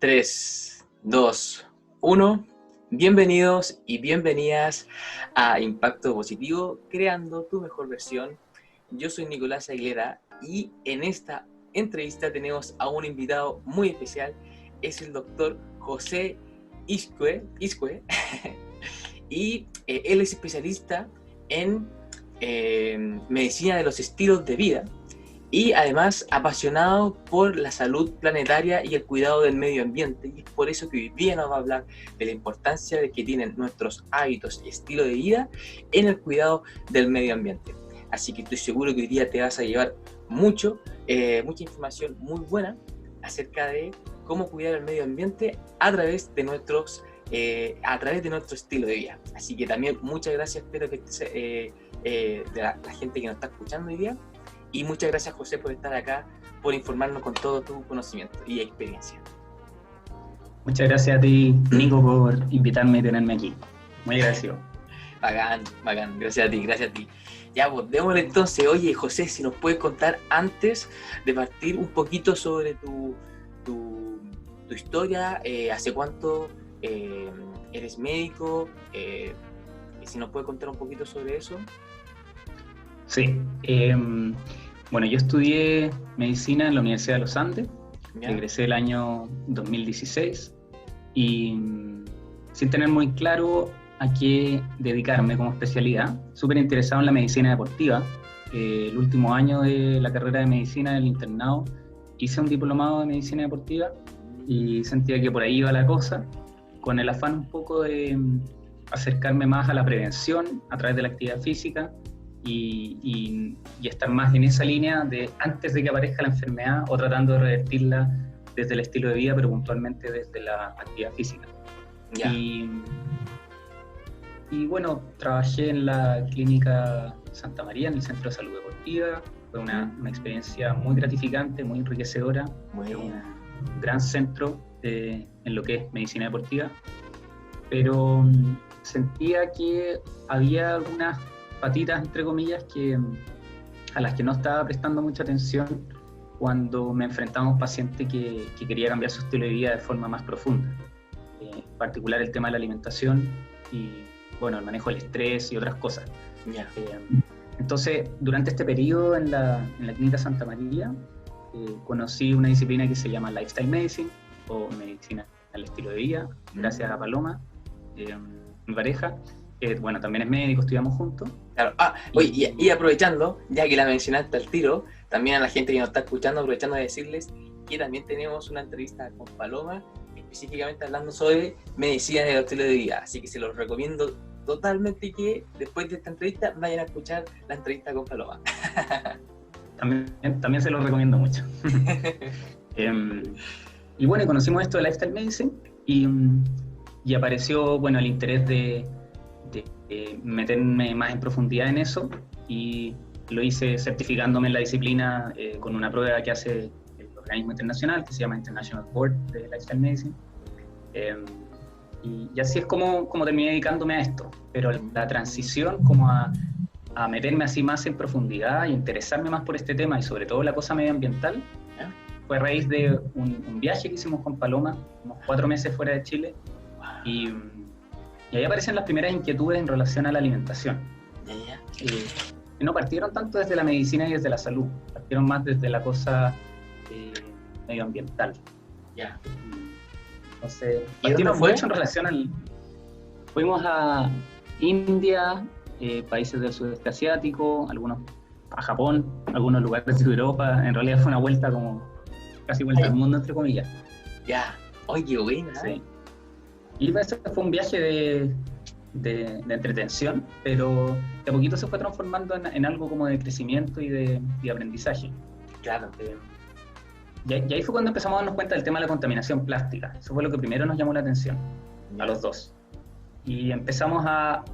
3, 2, 1. Bienvenidos y bienvenidas a Impacto Positivo, creando tu mejor versión. Yo soy Nicolás Aguilera y en esta entrevista tenemos a un invitado muy especial. Es el doctor José Iscue y él es especialista en medicina de los estilos de vida. Y además apasionado por la salud planetaria y el cuidado del medio ambiente. Y es por eso que hoy día nos va a hablar de la importancia de que tienen nuestros hábitos y estilo de vida en el cuidado del medio ambiente. Así que estoy seguro que hoy día te vas a llevar mucha información muy buena acerca de cómo cuidar el medio ambiente a través de nuestro estilo de vida. Así que también muchas gracias, espero que de la gente que nos está escuchando hoy día. Y muchas gracias, José, por estar acá, por informarnos con todo tu conocimiento y experiencia. Muchas gracias a ti, Nico, por invitarme y tenerme aquí. Muy agradecido. Bacán, gracias a ti. Ya, pues, démosle entonces. Oye, José, si nos puedes contar antes de partir un poquito sobre tu historia, hace cuánto eres médico, si nos puedes contar un poquito sobre eso. Sí, bueno, yo estudié medicina en la Universidad de los Andes, egresé el año 2016 y sin tener muy claro a qué dedicarme como especialidad, súper interesado en la medicina deportiva. El último año de la carrera de medicina del internado hice un diplomado de medicina deportiva y sentía que por ahí iba la cosa, con el afán un poco de acercarme más a la prevención a través de la actividad física y estar más en esa línea de antes de que aparezca la enfermedad o tratando de revertirla desde el estilo de vida, pero puntualmente desde la actividad física. Yeah. Y bueno, trabajé en la Clínica Santa María, en el Centro de Salud Deportiva. Fue una experiencia muy gratificante, muy enriquecedora. Un gran centro en lo que es medicina deportiva. Pero sentía que había algunas patitas, entre comillas, a las que no estaba prestando mucha atención cuando me enfrentaba a un paciente que quería cambiar su estilo de vida de forma más profunda. En particular el tema de la alimentación y, bueno, el manejo del estrés y otras cosas. Yeah. Entonces, durante este periodo en la Clínica Santa María, conocí una disciplina que se llama Lifestyle Medicine, o medicina al estilo de vida, gracias a Paloma, mi pareja. Bueno, también es médico, estudiamos juntos. Claro. Oye, y aprovechando, ya que la mencionaste al tiro, también a la gente que nos está escuchando, aprovechando de decirles que también tenemos una entrevista con Paloma, específicamente hablando sobre medicina del estilo de vida. Así que se los recomiendo totalmente que después de esta entrevista vayan a escuchar la entrevista con Paloma. También se los recomiendo mucho. Y bueno, conocimos esto de Lifestyle Medicine y apareció, bueno, el interés de meterme más en profundidad en eso, y lo hice certificándome en la disciplina con una prueba que hace el organismo internacional que se llama International Board de Lifestyle Medicine, y así es como terminé dedicándome a esto. Pero la transición como a meterme así más en profundidad y interesarme más por este tema y sobre todo la cosa medioambiental fue a raíz de un viaje que hicimos con Paloma, unos 4 meses fuera de Chile, y ahí aparecen las primeras inquietudes en relación a la alimentación. Y no partieron tanto desde la medicina y desde la salud, partieron más desde la cosa medioambiental. Entonces, partimos mucho en relación fuimos a India, países del sudeste asiático, algunos a Japón, algunos lugares de Europa. En realidad fue una vuelta casi vuelta al mundo, entre comillas. Oye, qué buena. Sí. Y ese fue un viaje de entretención, pero de a poquito se fue transformando en algo como de crecimiento y de aprendizaje. Claro. Y ahí fue cuando empezamos a darnos cuenta del tema de la contaminación plástica. Eso fue lo que primero nos llamó la atención, a los dos. Y empezamos a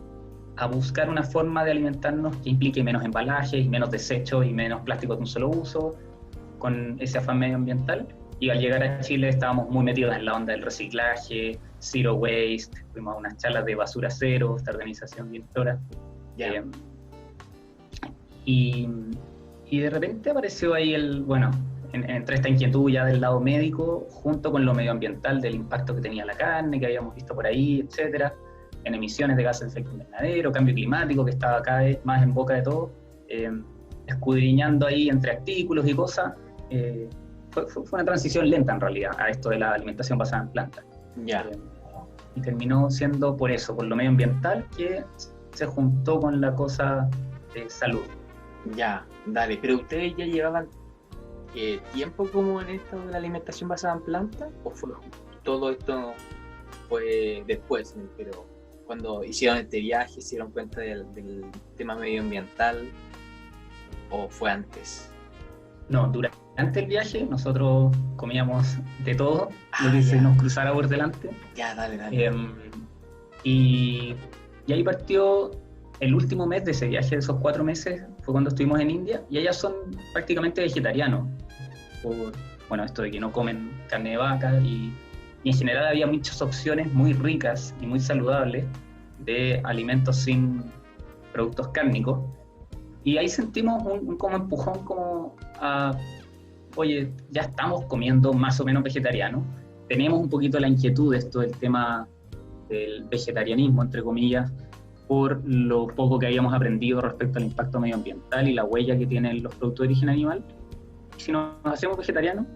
buscar una forma de alimentarnos que implique menos embalajes y menos desechos y menos plásticos de un solo uso, con ese afán medioambiental. Y al llegar a Chile estábamos muy metidos en la onda del reciclaje, zero waste, fuimos a unas charlas de basura cero, esta organización directora. Y de repente apareció ahí entre esta inquietud ya del lado médico, junto con lo medioambiental del impacto que tenía la carne, que habíamos visto por ahí, etcétera, en emisiones de gases de efecto invernadero, cambio climático, que estaba cada vez más en boca de todos, escudriñando ahí entre artículos y cosas. Fue una transición lenta en realidad a esto de la alimentación basada en plantas. Ya. Y terminó siendo por eso, por lo medioambiental, que se juntó con la cosa de salud. Ya, dale. ¿Pero ustedes ya llevaban tiempo como en esto de la alimentación basada en plantas? ¿O fue todo esto fue después? Pero cuando hicieron este viaje, se dieron cuenta del tema medioambiental, ¿o fue antes? No, durante el viaje nosotros comíamos de todo lo que se nos cruzara por delante. Ya, dale. Y ahí partió el último mes de ese viaje, de esos 4 meses, fue cuando estuvimos en India, y ellas son prácticamente vegetarianos, por esto de que no comen carne de vaca, y en general había muchas opciones muy ricas y muy saludables de alimentos sin productos cárnicos. Y ahí sentimos un como empujón como a, oye, ya estamos comiendo más o menos vegetariano. Teníamos un poquito la inquietud de esto del tema del vegetarianismo, entre comillas, por lo poco que habíamos aprendido respecto al impacto medioambiental y la huella que tienen los productos de origen animal. Si nos hacemos vegetarianos,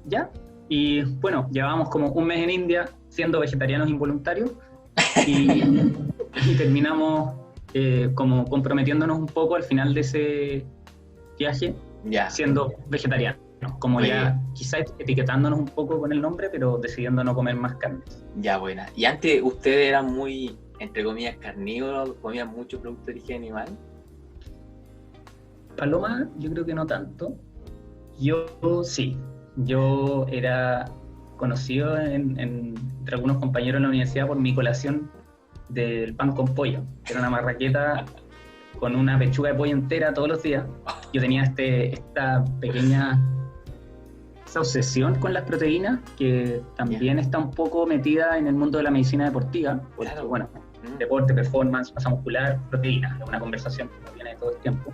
ya. Y bueno, llevábamos como un mes en India siendo vegetarianos involuntarios y terminamos como comprometiéndonos un poco al final de ese viaje, siendo vegetarianos, como ya quizás etiquetándonos un poco con el nombre, pero decidiendo no comer más carne. Ya, buena. ¿Y antes ustedes eran muy, entre comillas, carnívoros, comían mucho producto de origen animal? Paloma, yo creo que no tanto. Yo sí. Yo era conocido entre algunos compañeros en la universidad por mi colación del pan con pollo. Era una marraqueta con una pechuga de pollo entera todos los días. Yo tenía esta pequeña obsesión con las proteínas, que también está un poco metida en el mundo de la medicina deportiva, porque bueno, deporte, performance, masa muscular, proteínas, es una conversación que viene todo el tiempo.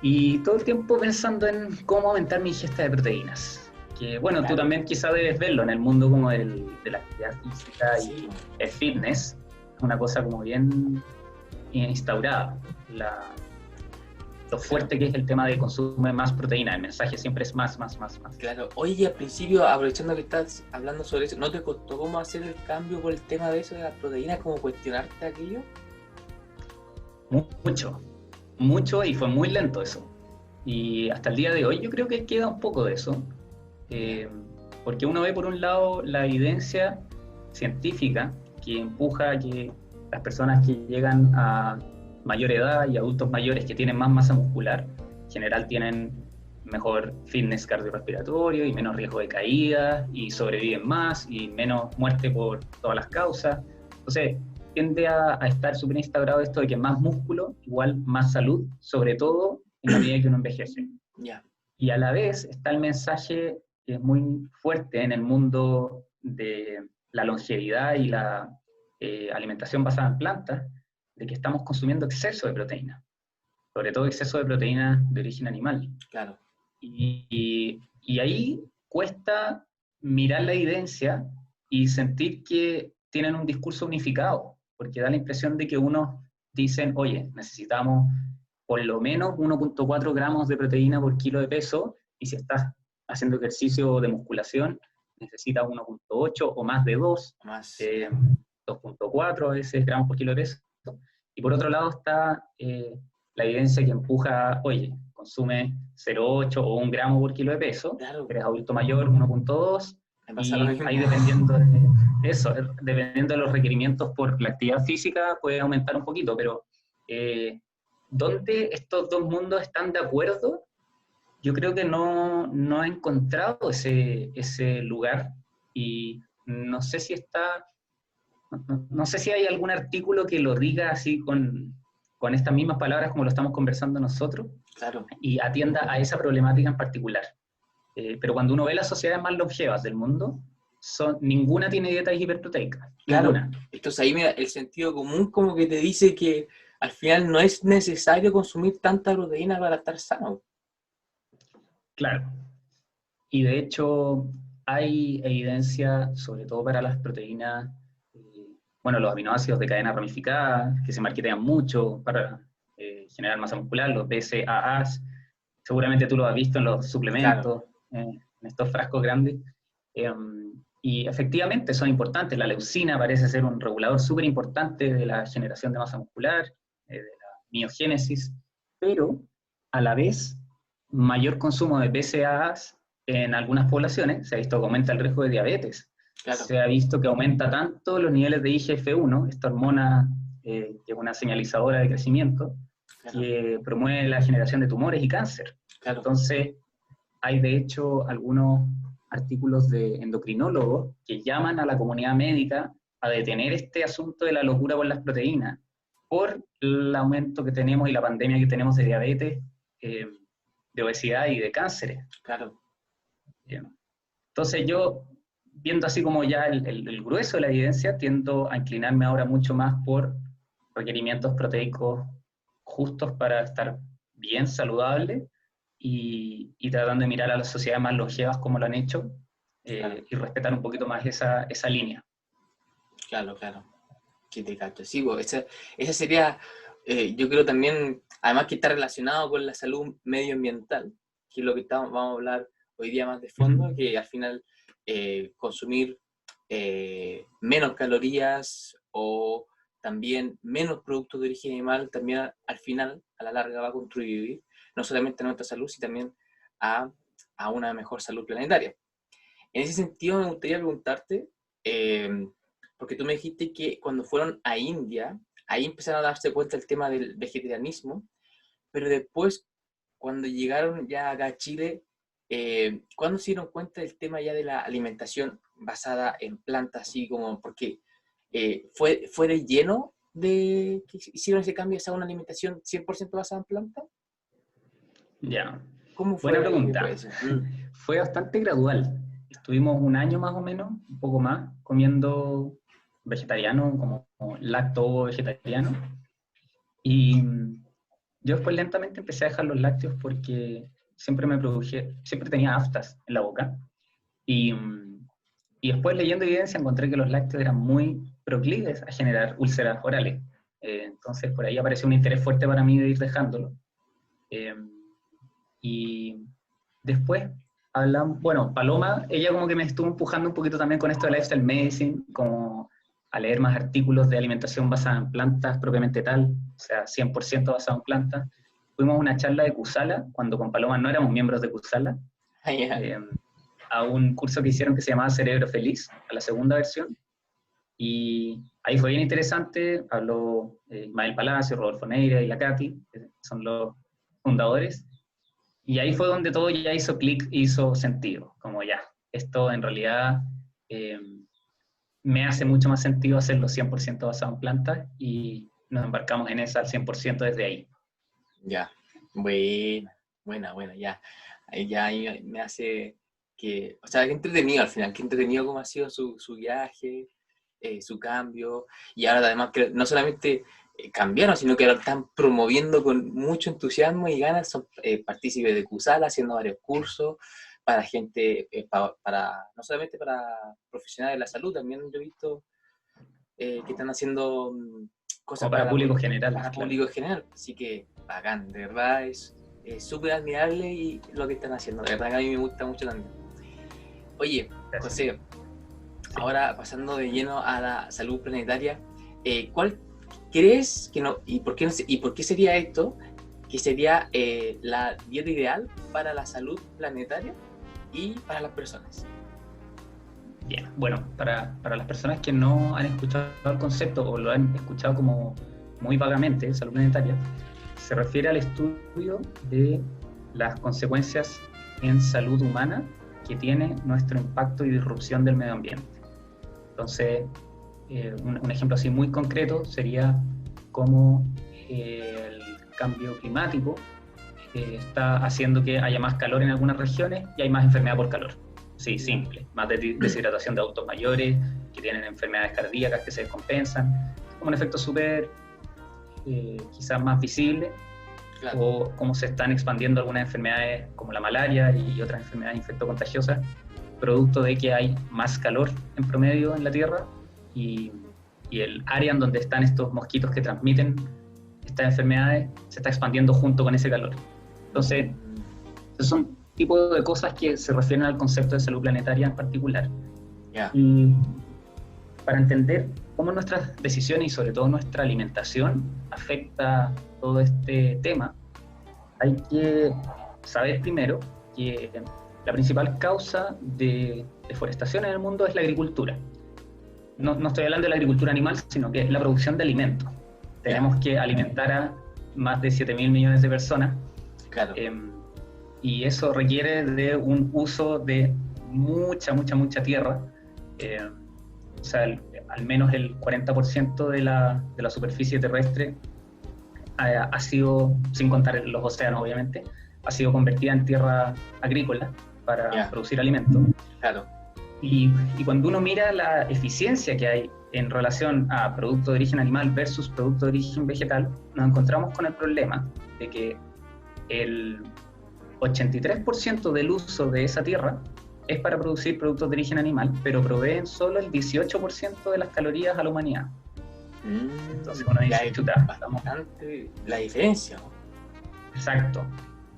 Y todo el tiempo pensando en cómo aumentar mi ingesta de proteínas. Que bueno, tú también quizás debes verlo en el mundo como de la actividad física y el fitness. Es una cosa como bien instaurada. Lo fuerte que es el tema de consumo de más proteína. El mensaje siempre es más. Claro. Oye, al principio, aprovechando que estás hablando sobre eso, ¿no te costó cómo hacer el cambio por el tema de eso de las proteínas? ¿Cómo cuestionarte aquello? Mucho, y fue muy lento eso. Y hasta el día de hoy yo creo que queda un poco de eso. Porque uno ve por un lado la evidencia científica que empuja a que las personas que llegan a mayor edad y adultos mayores que tienen más masa muscular, en general tienen mejor fitness cardiorrespiratorio y menos riesgo de caída y sobreviven más y menos muerte por todas las causas. Entonces tiende a estar súper instaurado esto de que más músculo igual más salud, sobre todo en la medida que uno envejece. Y a la vez está el mensaje que es muy fuerte en el mundo de la longevidad y la alimentación basada en plantas, de que estamos consumiendo exceso de proteína, sobre todo exceso de proteína de origen animal. Claro. Y ahí cuesta mirar la evidencia y sentir que tienen un discurso unificado, porque da la impresión de que unos dicen, oye, necesitamos por lo menos 1.4 gramos de proteína por kilo de peso, y si estás haciendo ejercicio de musculación, necesitas 1.8 o más de 2, 2.4 a veces gramos por kilo de peso. Y por otro lado está la evidencia que empuja, oye, consume 0.8 o 1 gramo por kilo de peso, eres adulto mayor, 1.2, y ahí dependiendo de eso, dependiendo de los requerimientos por la actividad física, puede aumentar un poquito, pero ¿dónde estos dos mundos están de acuerdo? Yo creo que no he encontrado ese lugar, y no sé si hay algún artículo que lo diga así con estas mismas palabras como lo estamos conversando nosotros, y atienda a esa problemática en particular. Pero cuando uno ve las sociedades más longevas del mundo, ninguna tiene dietas hiperproteicas. Ninguna. Entonces ahí mira, el sentido común como que te dice que al final no es necesario consumir tanta proteína para estar sano. Claro. Y de hecho hay evidencia, sobre todo para las proteínas, bueno, los aminoácidos de cadena ramificada, que se marketean mucho para generar masa muscular, los BCAAs, seguramente tú lo has visto en los Claro, suplementos, en estos frascos grandes, y efectivamente son importantes. La leucina parece ser un regulador súper importante de la generación de masa muscular, de la miogénesis, pero a la vez, mayor consumo de BCAAs en algunas poblaciones se ha visto que aumenta el riesgo de diabetes. claro, Se ha visto que aumenta tanto los niveles de IGF-1, esta hormona que es una señalizadora de crecimiento, claro, que promueve la generación de tumores y cáncer. claro, Entonces, hay de hecho algunos artículos de endocrinólogos que llaman a la comunidad médica a detener este asunto de la locura por las proteínas, por el aumento que tenemos y la pandemia que tenemos de diabetes, de obesidad y de cánceres. claro, Entonces yo, viendo así como ya el grueso de la evidencia, tiendo a inclinarme ahora mucho más por requerimientos proteicos justos para estar bien saludable y tratando de mirar a las sociedades más longevas como lo han hecho claro, y respetar un poquito más esa línea. claro, claro. Que te cacho. Sí, pues, esa sería, yo creo también, además que está relacionado con la salud medioambiental, que es lo que vamos a hablar hoy día más de fondo, Uh-huh. que al final consumir menos calorías o también menos productos de origen animal, también al final, a la larga, va a contribuir no solamente a nuestra salud, sino también a, a una mejor salud planetaria. En ese sentido, me gustaría preguntarte, porque tú me dijiste que cuando fueron a India, ahí empezaron a darse cuenta del tema del vegetarianismo, pero después, cuando llegaron ya acá a Chile, ¿cuándo se dieron cuenta del tema ya de la alimentación basada en plantas, así como, porque fue de lleno de que hicieron ese cambio a una alimentación 100% basada en plantas? Ya, ¿Cómo buena fue ahí pregunta. después? Fue bastante gradual. Estuvimos un año más o menos, un poco más, comiendo vegetariano, como lacto vegetariano. Y yo después lentamente empecé a dejar los lácteos porque siempre tenía aftas en la boca. Y, y después leyendo evidencia encontré que los lácteos eran muy proclives a generar úlceras orales. Entonces por ahí apareció un interés fuerte para mí de ir dejándolo. Eh, y después hablamos, bueno, Paloma, ella como que me estuvo empujando un poquito también con esto de lifestyle medicine, como a leer más artículos de alimentación basada en plantas propiamente tal, o sea, 100% basado en plantas. Fuimos a una charla de Kusala, cuando con Paloma no éramos miembros de Kusala, Ah, ya. a un curso que hicieron que se llamaba Cerebro Feliz, a la segunda versión, y ahí fue bien interesante, habló Ismael Palacio, Rodolfo Neira y la Katy, que son los fundadores, y ahí fue donde todo ya hizo clic, hizo sentido, como ya, esto en realidad eh, me hace mucho más sentido hacerlo 100% basado en plantas y nos embarcamos en esa al 100% desde ahí. Ya, buena, ya. Ahí me hace que, o sea, qué entretenido al final, qué entretenido cómo ha sido su viaje, su cambio, y ahora además que no solamente cambiaron, sino que ahora están promoviendo con mucho entusiasmo y ganas, son partícipes de CUSAL, haciendo varios cursos para gente, no solamente para profesionales de la salud, también yo he visto que están haciendo cosas Como para público general, para claro. público general. Así que bacán, de verdad es súper admirable y lo que están haciendo. De verdad que a mí me gusta mucho también. Oye, Gracias. José, Sí. ahora pasando de lleno a la salud planetaria, ¿cuál crees que no, y por qué, y por qué sería esto, que sería la dieta ideal para la salud planetaria y para las personas? Bien, bueno, para las personas que no han escuchado el concepto o lo han escuchado como muy vagamente, salud planetaria, se refiere al estudio de las consecuencias en salud humana que tiene nuestro impacto y disrupción del medio ambiente. Entonces, un ejemplo así muy concreto sería cómo el cambio climático está haciendo que haya más calor en algunas regiones y hay más enfermedad por calor. Sí, simple. Más deshidratación de adultos mayores que tienen enfermedades cardíacas que se descompensan. Como un efecto súper, quizás más visible. Claro. o cómo se están expandiendo algunas enfermedades como la malaria y otras enfermedades infectocontagiosas, producto de que hay más calor en promedio en la Tierra y el área en donde están estos mosquitos que transmiten estas enfermedades se está expandiendo junto con ese calor. Entonces, esos son tipos de cosas que se refieren al concepto de salud planetaria en particular. Yeah. Y para entender cómo nuestras decisiones y sobre todo nuestra alimentación afecta todo este tema, hay que saber primero que la principal causa de deforestación en el mundo es la agricultura. No estoy hablando de la agricultura animal, sino que es la producción de alimentos. Tenemos que alimentar a más de 7.000 millones de personas. Claro. Y eso requiere de un uso de mucha tierra. O sea, al menos el 40% de la superficie terrestre ha sido, sin contar los océanos obviamente, ha sido convertida en tierra agrícola para producir alimentos. Claro. Y cuando uno mira la eficiencia que hay en relación a producto de origen animal versus producto de origen vegetal, nos encontramos con el problema de que el 83% del uso de esa tierra es para producir productos de origen animal, pero proveen solo el 18% de las calorías a la humanidad. Entonces uno dice, chuta, bastante la diferencia. Exacto.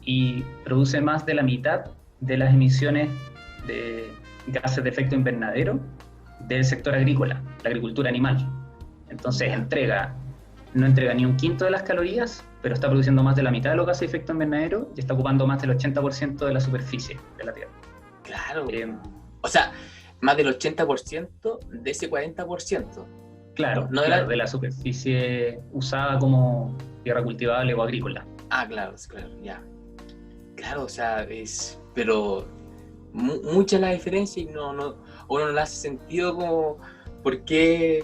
Y produce más de la mitad de las emisiones de gases de efecto invernadero del sector agrícola, la agricultura animal. Entonces no entrega ni un quinto de las calorías, pero está produciendo más de la mitad de los gases de efecto invernadero y está ocupando más del 80% de la superficie de la Tierra. Claro. O sea, más del 80% de ese 40%. Claro, de la superficie usada como tierra cultivable o agrícola. Ah, claro, ya. Claro, o sea, pero mucha la diferencia y uno no le hace sentido como por qué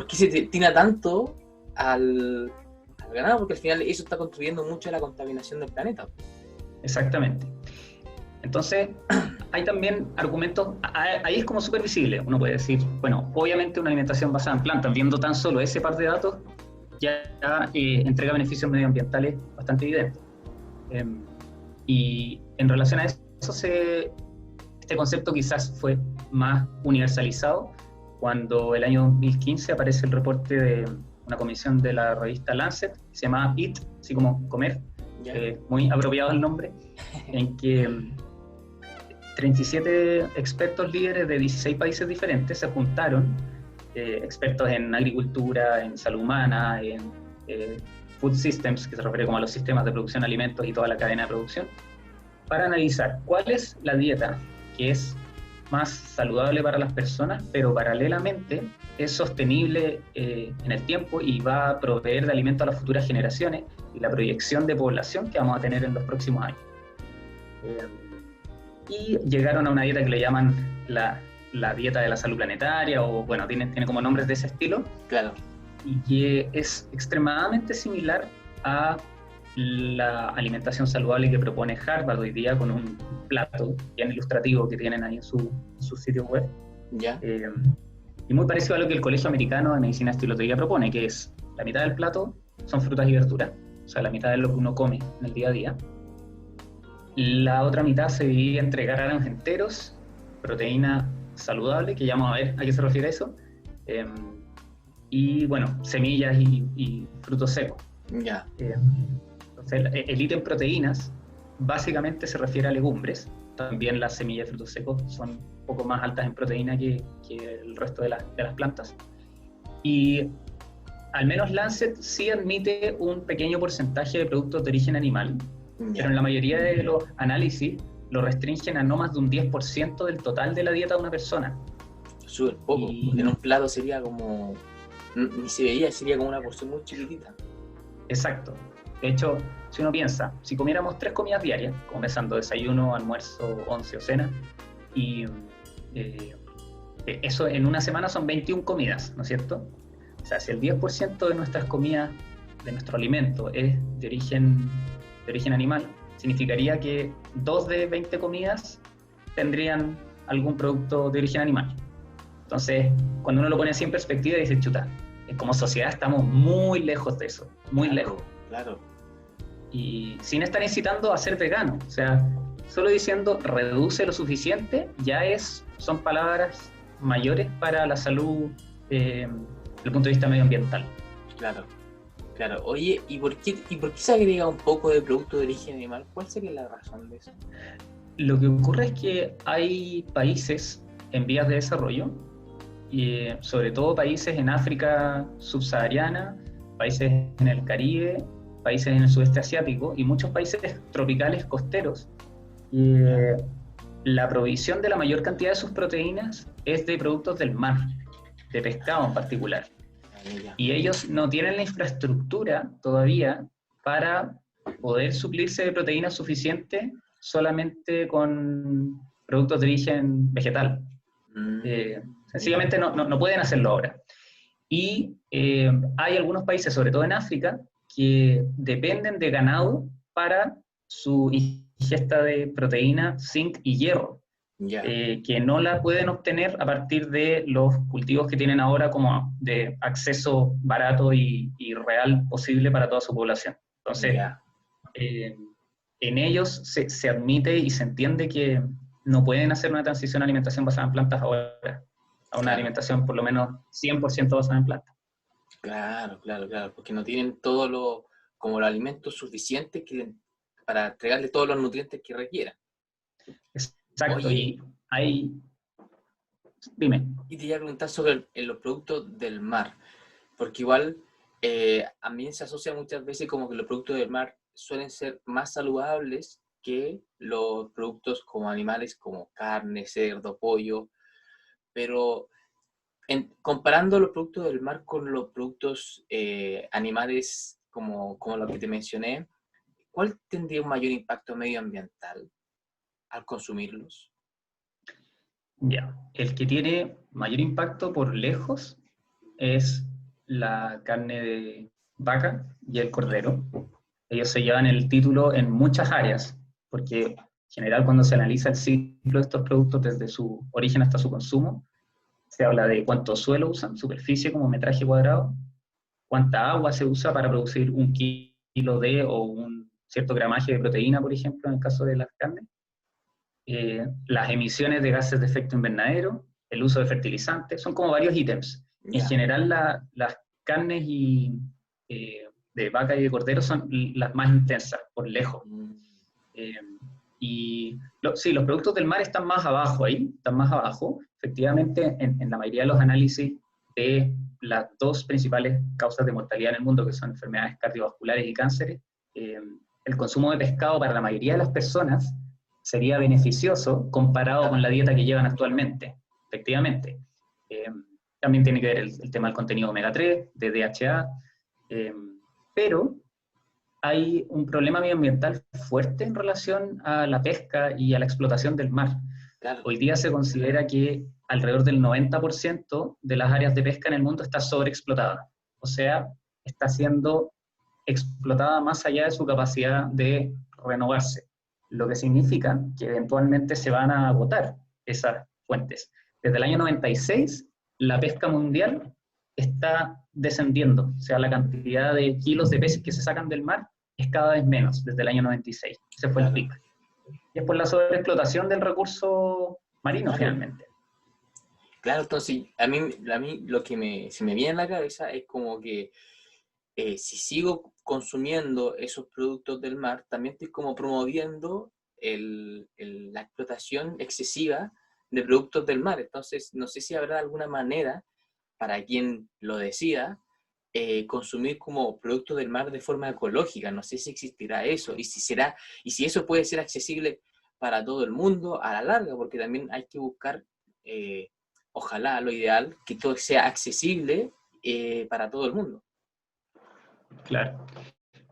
se destina tanto al ganado, porque al final eso está contribuyendo mucho a la contaminación del planeta. Exactamente. Entonces, hay también argumentos, ahí es como súper visible, uno puede decir, bueno, obviamente una alimentación basada en plantas, viendo tan solo ese par de datos, ya entrega beneficios medioambientales bastante evidentes. Y en relación a eso, este concepto quizás fue más universalizado cuando el año 2015 aparece el reporte de una comisión de la revista Lancet, que se llamaba Eat, así como comer, muy apropiado el nombre, en que 37 expertos líderes de 16 países diferentes se juntaron, expertos en agricultura, en salud humana, en food systems, que se refiere como a los sistemas de producción de alimentos y toda la cadena de producción, para analizar cuál es la dieta que es más saludable para las personas, pero paralelamente es sostenible en el tiempo y va a proveer de alimento a las futuras generaciones y la proyección de población que vamos a tener en los próximos años. Y llegaron a una dieta que le llaman la dieta de la salud planetaria, o bueno, tiene como nombres de ese estilo. Claro. Y que es extremadamente similar a la alimentación saludable que propone Harvard hoy día, con un plato bien ilustrativo que tienen ahí en su sitio web. Ya. Y muy parecido a lo que el Colegio Americano de Medicina Estilotería propone, que es la mitad del plato son frutas y verduras, o sea, la mitad de lo que uno come en el día a día. La otra mitad se divide entre granos enteros, proteína saludable, que ya vamos a ver a qué se refiere eso, y bueno, semillas y frutos secos. Ya. Entonces, el ítem proteínas básicamente se refiere a legumbres. También las semillas y frutos secos son un poco más altas en proteína que el resto de las plantas. Y al menos Lancet sí admite un pequeño porcentaje de productos de origen animal, pero en la mayoría de los análisis lo restringen a no más de un 10% del total de la dieta de una persona. Súper poco, porque en un plato sería como, ni se veía, sería como una porción muy chiquitita. Exacto. De hecho, si uno piensa, si comiéramos 3 comidas diarias, comenzando desayuno, almuerzo, once o cena, y eso en una semana son 21 comidas, ¿no es cierto? O sea, si el 10% de nuestras comidas, de nuestro alimento, es de origen animal, significaría que 2 de 20 comidas tendrían algún producto de origen animal. Entonces, cuando uno lo pone así en perspectiva, dice, chuta, como sociedad estamos muy lejos de eso, muy lejos. Claro. y sin estar incitando a ser vegano. O sea, solo diciendo reduce lo suficiente son palabras mayores para la salud desde el punto de vista medioambiental. Claro, claro. Oye, ¿y por qué se agrega un poco de producto de origen animal? ¿Cuál sería la razón de eso? Lo que ocurre es que hay países en vías de desarrollo, y sobre todo países en África subsahariana, países en el Caribe, países en el sudeste asiático y muchos países tropicales costeros. La provisión de la mayor cantidad de sus proteínas es de productos del mar, de pescado en particular. Y ellos no tienen la infraestructura todavía para poder suplirse de proteínas suficiente solamente con productos de origen vegetal. Sencillamente no pueden hacerlo ahora. Y hay algunos países, sobre todo en África, que dependen de ganado para su ingesta de proteína, zinc y hierro, que no la pueden obtener a partir de los cultivos que tienen ahora como de acceso barato y real posible para toda su población. Entonces, en ellos se admite y se entiende que no pueden hacer una transición a alimentación basada en plantas ahora, a una alimentación por lo menos 100% basada en plantas. Claro, porque no tienen como los alimentos suficientes para entregarle todos los nutrientes que requieran. Exacto. Oye, y dime. Y te iba a preguntar sobre los productos del mar, porque igual a mí se asocia muchas veces como que los productos del mar suelen ser más saludables que los productos como animales como carne, cerdo, pollo, pero comparando los productos del mar con los productos animales como los que te mencioné, ¿cuál tendría un mayor impacto medioambiental al consumirlos? Ya, el que tiene mayor impacto por lejos es la carne de vaca y el cordero. Ellos se llevan el título en muchas áreas, porque en general cuando se analiza el ciclo de estos productos desde su origen hasta su consumo, se habla de cuánto suelo usan, superficie como metraje cuadrado, cuánta agua se usa para producir un kilo de o un cierto gramaje de proteína, por ejemplo, en el caso de las carnes, las emisiones de gases de efecto invernadero, el uso de fertilizantes, son como varios ítems. En general las carnes de vaca y de cordero son las más intensas, por lejos. Sí, los productos del mar están más abajo ahí, están más abajo. Efectivamente, en la mayoría de los análisis de las dos principales causas de mortalidad en el mundo, que son enfermedades cardiovasculares y cánceres, el consumo de pescado para la mayoría de las personas sería beneficioso comparado con la dieta que llevan actualmente, efectivamente. También tiene que ver el tema del contenido omega 3, de DHA, pero hay un problema medioambiental fuerte en relación a la pesca y a la explotación del mar. Claro. Hoy día se considera que alrededor del 90% de las áreas de pesca en el mundo está sobreexplotada. O sea, está siendo explotada más allá de su capacidad de renovarse, lo que significa que eventualmente se van a agotar esas fuentes. Desde el año 96, la pesca mundial está descendiendo, o sea, la cantidad de kilos de peces que se sacan del mar es cada vez menos desde el año 96. Ese fue el pico. Y es por la sobreexplotación del recurso marino, finalmente. Claro, entonces, a mí lo que se me viene en la cabeza es como que si sigo consumiendo esos productos del mar, también estoy como promoviendo la explotación excesiva de productos del mar. Entonces, no sé si habrá alguna manera para quien lo decida consumir como productos del mar de forma ecológica. No sé si existirá eso y si eso puede ser accesible para todo el mundo a la larga, porque también hay que buscar, ojalá lo ideal, que todo sea accesible para todo el mundo. Claro.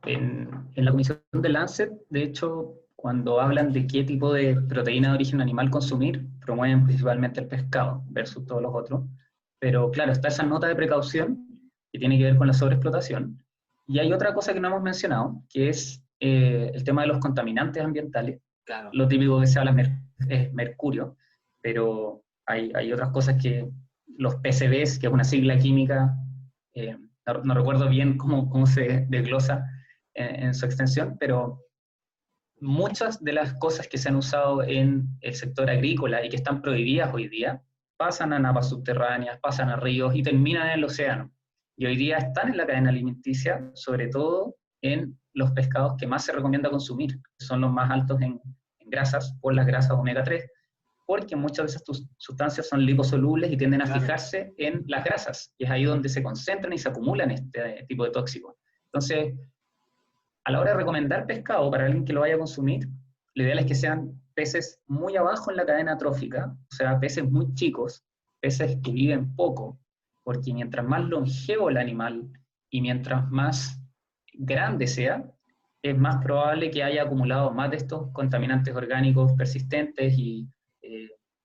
En la comisión de Lancet, de hecho, cuando hablan de qué tipo de proteína de origen animal consumir, promueven principalmente el pescado versus todos los otros. Pero claro, está esa nota de precaución que tiene que ver con la sobreexplotación. Y hay otra cosa que no hemos mencionado, que es el tema de los contaminantes ambientales. Claro. Lo típico que se habla es mercurio, pero hay otras cosas que los PCBs, que es una sigla química, no recuerdo bien cómo se desglosa, en su extensión, pero muchas de las cosas que se han usado en el sector agrícola y que están prohibidas hoy día, pasan a napas subterráneas, pasan a ríos y terminan en el océano. Y hoy día están en la cadena alimenticia, sobre todo en los pescados que más se recomienda consumir, que son los más altos en grasas, por las grasas omega 3, porque muchas de esas sustancias son liposolubles y tienden a fijarse en las grasas, y es ahí donde se concentran y se acumulan este tipo de tóxicos. Entonces, a la hora de recomendar pescado para alguien que lo vaya a consumir, lo ideal es que sean peces muy abajo en la cadena trófica, o sea, peces muy chicos, peces que viven poco, porque mientras más longevo el animal y mientras más grande sea, es más probable que haya acumulado más de estos contaminantes orgánicos persistentes y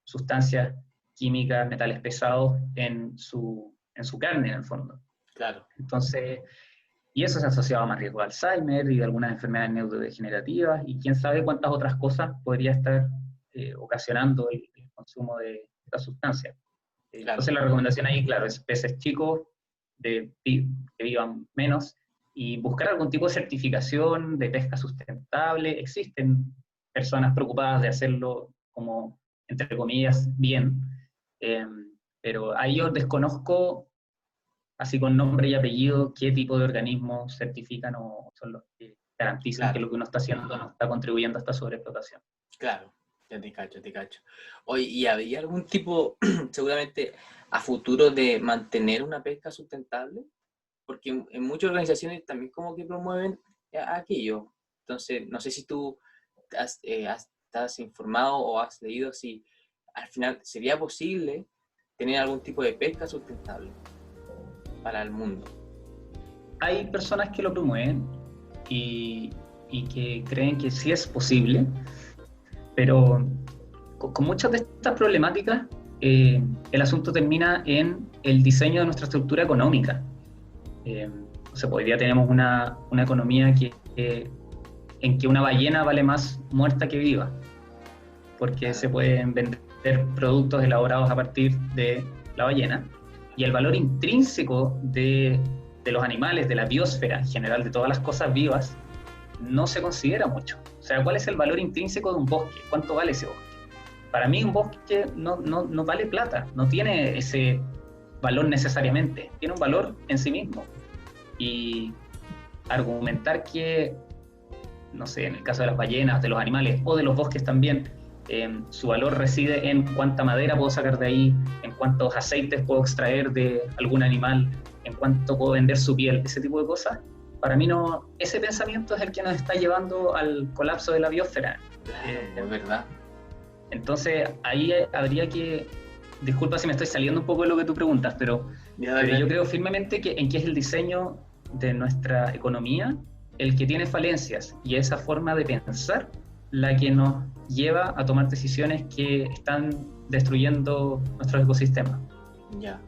sustancias químicas, metales pesados en su carne, en el fondo. Claro. Entonces, y eso se asociaba a más riesgo de Alzheimer y de algunas enfermedades neurodegenerativas, y quién sabe cuántas otras cosas podría estar ocasionando el consumo de esta sustancia. Claro. Entonces la recomendación ahí, claro, es peces chicos, que vivan menos, y buscar algún tipo de certificación de pesca sustentable. Existen personas preocupadas de hacerlo como, entre comillas, bien, pero ahí yo desconozco, así con nombre y apellido, qué tipo de organismos certifican o son los que garantizan que lo que uno está haciendo no está contribuyendo a esta sobreexplotación. Claro, ya te cacho, te cacho. Oye, ¿y había algún tipo, seguramente, a futuro de mantener una pesca sustentable? Porque en muchas organizaciones también como que promueven aquello. Entonces, no sé si tú estás informado o has leído si al final sería posible tener algún tipo de pesca sustentable para el mundo. Hay personas que lo promueven y que creen que sí es posible, pero con muchas de estas problemáticas el asunto termina en el diseño de nuestra estructura económica. O sea, hoy día tenemos una economía en que una ballena vale más muerta que viva, porque se pueden vender productos elaborados a partir de la ballena, y el valor intrínseco de los animales, de la biosfera en general, de todas las cosas vivas, no se considera mucho. O sea, ¿cuál es el valor intrínseco de un bosque? ¿Cuánto vale ese bosque? Para mí un bosque no vale plata, no tiene ese valor necesariamente, tiene un valor en sí mismo. Y argumentar que, no sé, en el caso de las ballenas, de los animales o de los bosques también, su valor reside en cuánta madera puedo sacar de ahí, en cuántos aceites puedo extraer de algún animal, en cuánto puedo vender su piel, ese tipo de cosas. Para mí no, ese pensamiento es el que nos está llevando al colapso de la biosfera. Es verdad. Entonces ahí habría que, disculpa si me estoy saliendo un poco de lo que tú preguntas, pero yo creo firmemente que es el diseño de nuestra economía el que tiene falencias, y esa forma de pensar la que nos lleva a tomar decisiones que están destruyendo nuestros ecosistemas. Ya.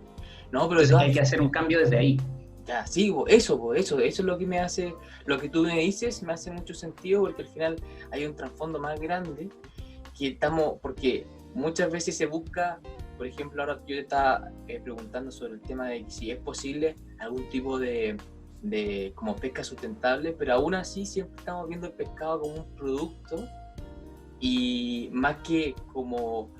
No, pero entonces hay que hacer un cambio desde ahí. Ya, sí, eso es lo que me hace, lo que tú me dices me hace mucho sentido, porque al final hay un trasfondo más grande porque muchas veces se busca, por ejemplo, ahora yo te estaba preguntando sobre el tema de si es posible algún tipo de como pesca sustentable, pero aún así siempre estamos viendo el pescado como un producto, y más que como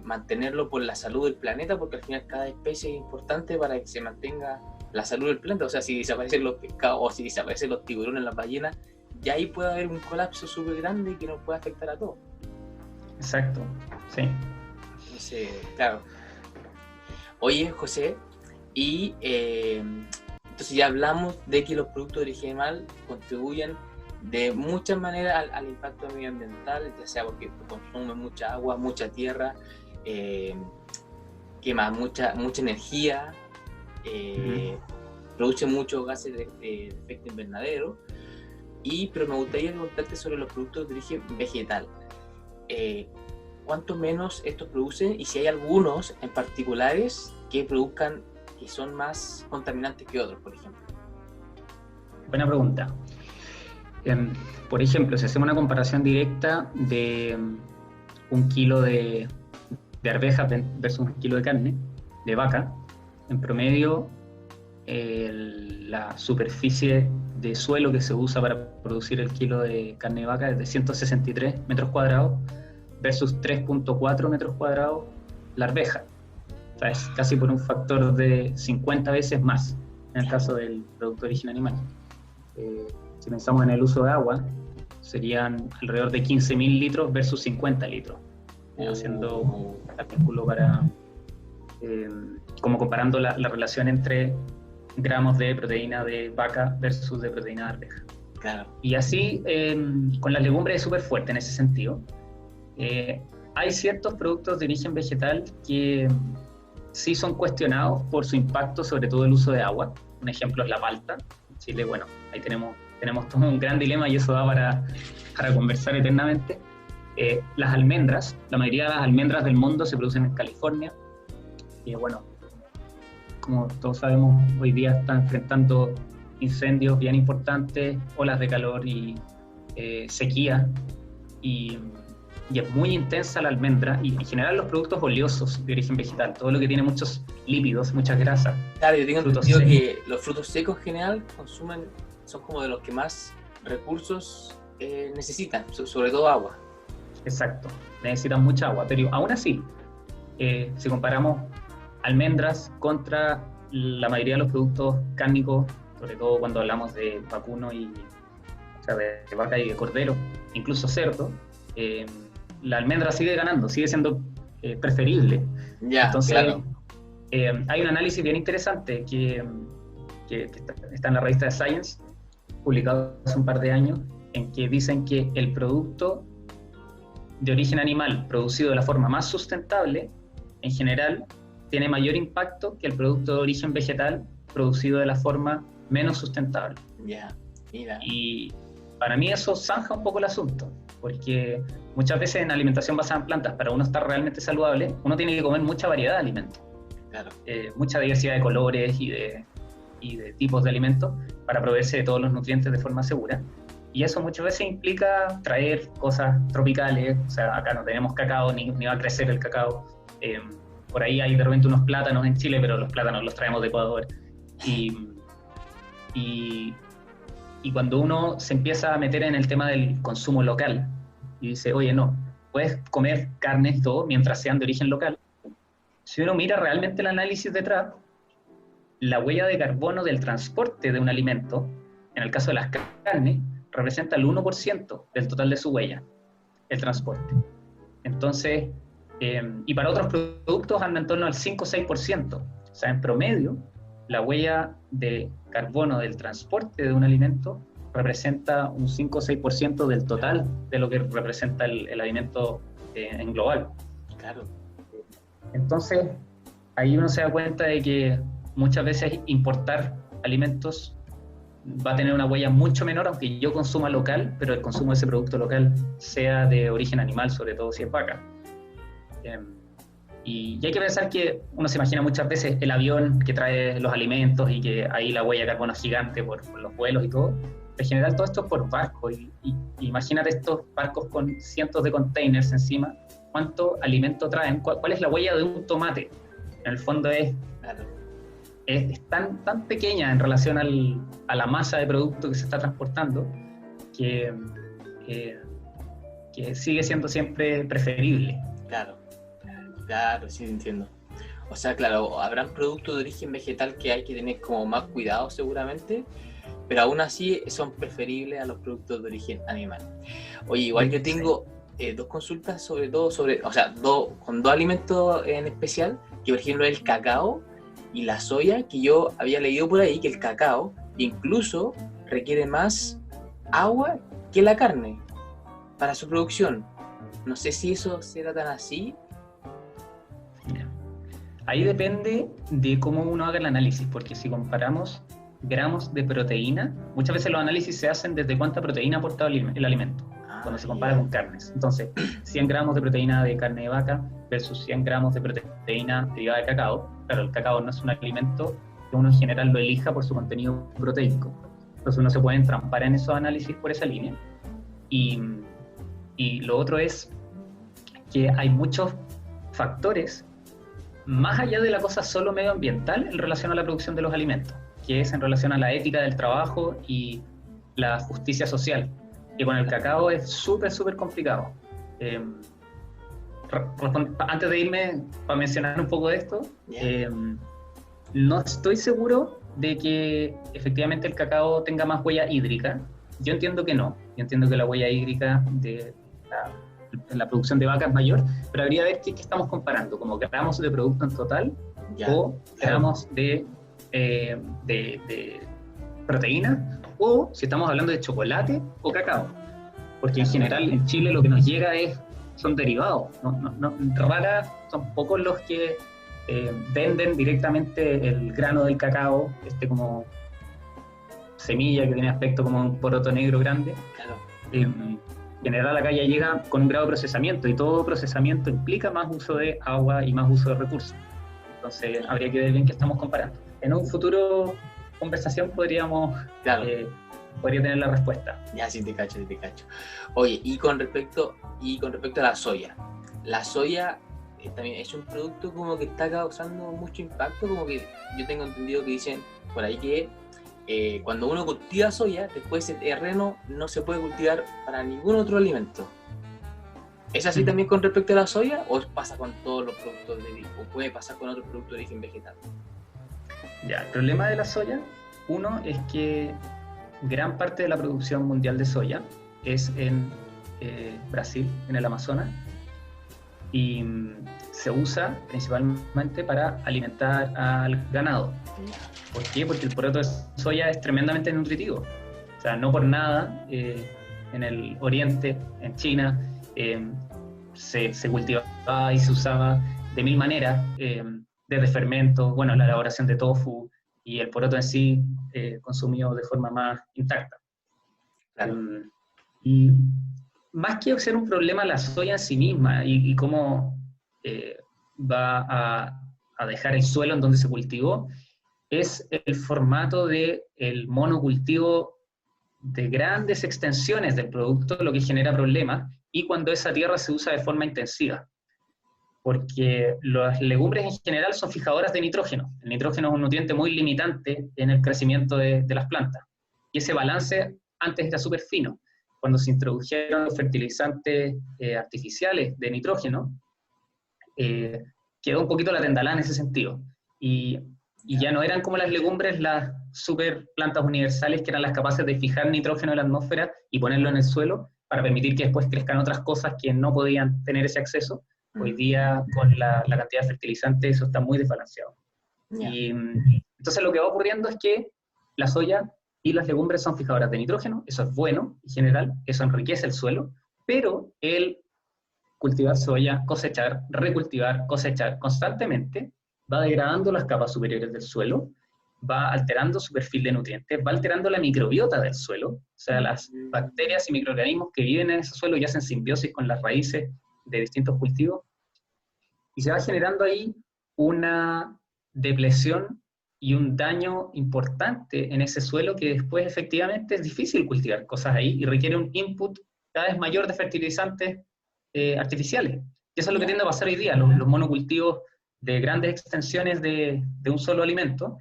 mantenerlo por la salud del planeta, porque al final cada especie es importante para que se mantenga la salud del planeta. O sea, si desaparecen los pescados o si desaparecen los tiburones, las ballenas, ya ahí puede haber un colapso súper grande que nos puede afectar a todos. Exacto, sí. Entonces, claro. Oye, José, y entonces ya hablamos de que los productos de origen animal contribuyen de muchas maneras al impacto medioambiental, ya sea porque consumen mucha agua, mucha tierra, quema mucha energía, produce muchos gases de efecto invernadero, pero me gustaría preguntarte sobre los productos de origen vegetal. ¿Cuánto menos estos producen, y si hay algunos en particulares que produzcan, que son más contaminantes que otros, por ejemplo? Buena pregunta. Por ejemplo, si hacemos una comparación directa de un kilo de arvejas versus un kilo de carne de vaca, en promedio la superficie de suelo que se usa para producir el kilo de carne de vaca es de 163 metros cuadrados versus 3.4 metros cuadrados la arveja. O sea, es casi por un factor de 50 veces más en el caso del producto de origen animal. Si pensamos en el uso de agua, serían alrededor de 15.000 litros versus 50 litros, haciendo cálculo para, como comparando la relación entre gramos de proteína de vaca versus de proteína de arveja. Claro. Y así, con las legumbres es súper fuerte en ese sentido. Hay ciertos productos de origen vegetal que sí son cuestionados por su impacto, sobre todo el uso de agua. Un ejemplo es la palta. En Chile, bueno, ahí tenemos todo un gran dilema y eso da para conversar eternamente. Las almendras, la mayoría de las almendras del mundo se producen en California. Y bueno, como todos sabemos, hoy día están enfrentando incendios bien importantes, olas de calor y sequía. Y es muy intensa la almendra y en general los productos oleosos de origen vegetal, todo lo que tiene muchos lípidos, muchas grasas. Claro, yo tengo entendido que los frutos secos en general son como de los que más recursos necesitan, sobre todo agua. Exacto, necesitan mucha agua, pero aún así, si comparamos almendras contra la mayoría de los productos cárnicos, sobre todo cuando hablamos de vacuno o sea, de vaca y de cordero, incluso cerdo, la almendra sigue ganando, sigue siendo preferible. Ya, entonces, claro. Hay un análisis bien interesante que está en la revista de Science, publicado hace un par de años, en que dicen que el producto de origen animal producido de la forma más sustentable, en general, tiene mayor impacto que el producto de origen vegetal producido de la forma menos sustentable. Ya, mira. Y para mí eso zanja un poco el asunto, porque muchas veces en alimentación basada en plantas, para uno estar realmente saludable, uno tiene que comer mucha variedad de alimentos. Claro. Mucha diversidad de colores y de tipos de alimentos para proveerse de todos los nutrientes de forma segura. Y eso muchas veces implica traer cosas tropicales, o sea, acá no tenemos cacao, ni va a crecer el cacao. Por ahí hay de repente unos plátanos en Chile, pero los plátanos los traemos de Ecuador. Y cuando uno se empieza a meter en el tema del consumo local y dice, oye, no, puedes comer carnes y todo mientras sean de origen local. Si uno mira realmente el análisis detrás, la huella de carbono del transporte de un alimento, en el caso de las carnes, representa el 1% del total de su huella, el transporte. Entonces, y para otros productos anda en torno al 5 o 6%. O sea, en promedio, la huella de carbono del transporte de un alimento representa un 5 o 6% del total de lo que representa el alimento en global. Claro. Entonces, ahí uno se da cuenta de que muchas veces importar alimentos va a tener una huella mucho menor, aunque yo consuma local, pero el consumo de ese producto local sea de origen animal, sobre todo si es vaca. Y hay que pensar que uno se imagina muchas veces el avión que trae los alimentos y que ahí la huella de carbono es gigante por los vuelos y todo. En general todo esto es por barco y imagínate estos barcos con cientos de containers encima, cuánto alimento traen, cuál es la huella de un tomate. En el fondo es tan pequeña en relación a la masa de producto que se está transportando que sigue siendo siempre preferible. Claro, sí, entiendo. O sea, claro, habrán productos de origen vegetal que hay que tener como más cuidado seguramente, pero aún así son preferibles a los productos de origen animal. Oye, igual yo tengo dos consultas sobre todo con dos alimentos en especial, que por ejemplo el cacao y la soya, que yo había leído por ahí que el cacao incluso requiere más agua que la carne para su producción. No sé si eso será tan así. Ahí depende de cómo uno haga el análisis, porque si comparamos gramos de proteína, muchas veces los análisis se hacen desde cuánta proteína aporta el alimento, cuando se compara con carnes. Entonces, 100 gramos de proteína de carne de vaca versus 100 gramos de proteína derivada de cacao. Claro, el cacao no es un alimento que uno en general lo elija por su contenido proteico. Entonces uno se puede entrampar en esos análisis por esa línea. Y lo otro es que hay muchos factores más allá de la cosa solo medioambiental en relación a la producción de los alimentos. que es en relación a la ética del trabajo y la justicia social, que con el cacao es súper complicado. Antes de irme, para mencionar un poco de esto, no estoy seguro de que efectivamente el cacao tenga más huella hídrica. Yo entiendo que no. Yo entiendo que la huella hídrica de la producción de vaca es mayor, pero habría que ver qué estamos comparando, como gramos de producto en total o gramos de proteína, o si estamos hablando de chocolate o cacao. Porque en general en Chile lo que nos llega son derivados. Raras, son pocos los que venden directamente el grano del cacao, como semilla que tiene aspecto como un poroto negro grande. En general acá ya llega con un grado de procesamiento, y todo procesamiento implica más uso de agua y más uso de recursos. Entonces habría que ver bien qué estamos comparando. En un futuro conversación podría tener la respuesta. Ya, sí te cacho. Oye, y con respecto a la soya. La soya también es un producto como que está causando mucho impacto, como que yo tengo entendido que dicen por ahí que cuando uno cultiva soya, después el terreno no se puede cultivar para ningún otro alimento. ¿Es así también con respecto a la soya, o pasa con todos los productos o puede pasar con otros productos de origen vegetal? Ya, el problema de la soya, uno es que gran parte de la producción mundial de soya es en Brasil, en el Amazonas, y se usa principalmente para alimentar al ganado. ¿Por qué? Porque el poroto de soya es tremendamente nutritivo. O sea, no por nada en el oriente, en China, se cultivaba y se usaba de mil maneras, desde fermentos, la elaboración de tofu, y el poroto en sí consumido de forma más intacta. Claro. Y más que ser un problema la soya en sí misma y cómo va a dejar el suelo en donde se cultivó, es el formato del monocultivo de grandes extensiones del producto lo que genera problemas, y cuando esa tierra se usa de forma intensiva. Porque las legumbres en general son fijadoras de nitrógeno. El nitrógeno es un nutriente muy limitante en el crecimiento de las plantas. Y ese balance antes era súper fino. Cuando se introdujeron los fertilizantes artificiales de nitrógeno, quedó un poquito la tendalá en ese sentido. Y ya no eran como las legumbres, las super plantas universales que eran las capaces de fijar nitrógeno en la atmósfera y ponerlo en el suelo para permitir que después crezcan otras cosas que no podían tener ese acceso. Hoy día, con la cantidad de fertilizantes, eso está muy desbalanceado. Y entonces lo que va ocurriendo es que la soya y las legumbres son fijadoras de nitrógeno, eso es bueno en general, eso enriquece el suelo, pero el cultivar soya, cosechar, recultivar, cosechar constantemente, va degradando las capas superiores del suelo, va alterando su perfil de nutrientes, va alterando la microbiota del suelo, o sea, las bacterias y microorganismos que viven en ese suelo y hacen simbiosis con las raíces de distintos cultivos, y se va generando ahí una depresión y un daño importante en ese suelo que después efectivamente es difícil cultivar cosas ahí y requiere un input cada vez mayor de fertilizantes artificiales. Y eso es lo que tiende a pasar hoy día. Los monocultivos de grandes extensiones de un solo alimento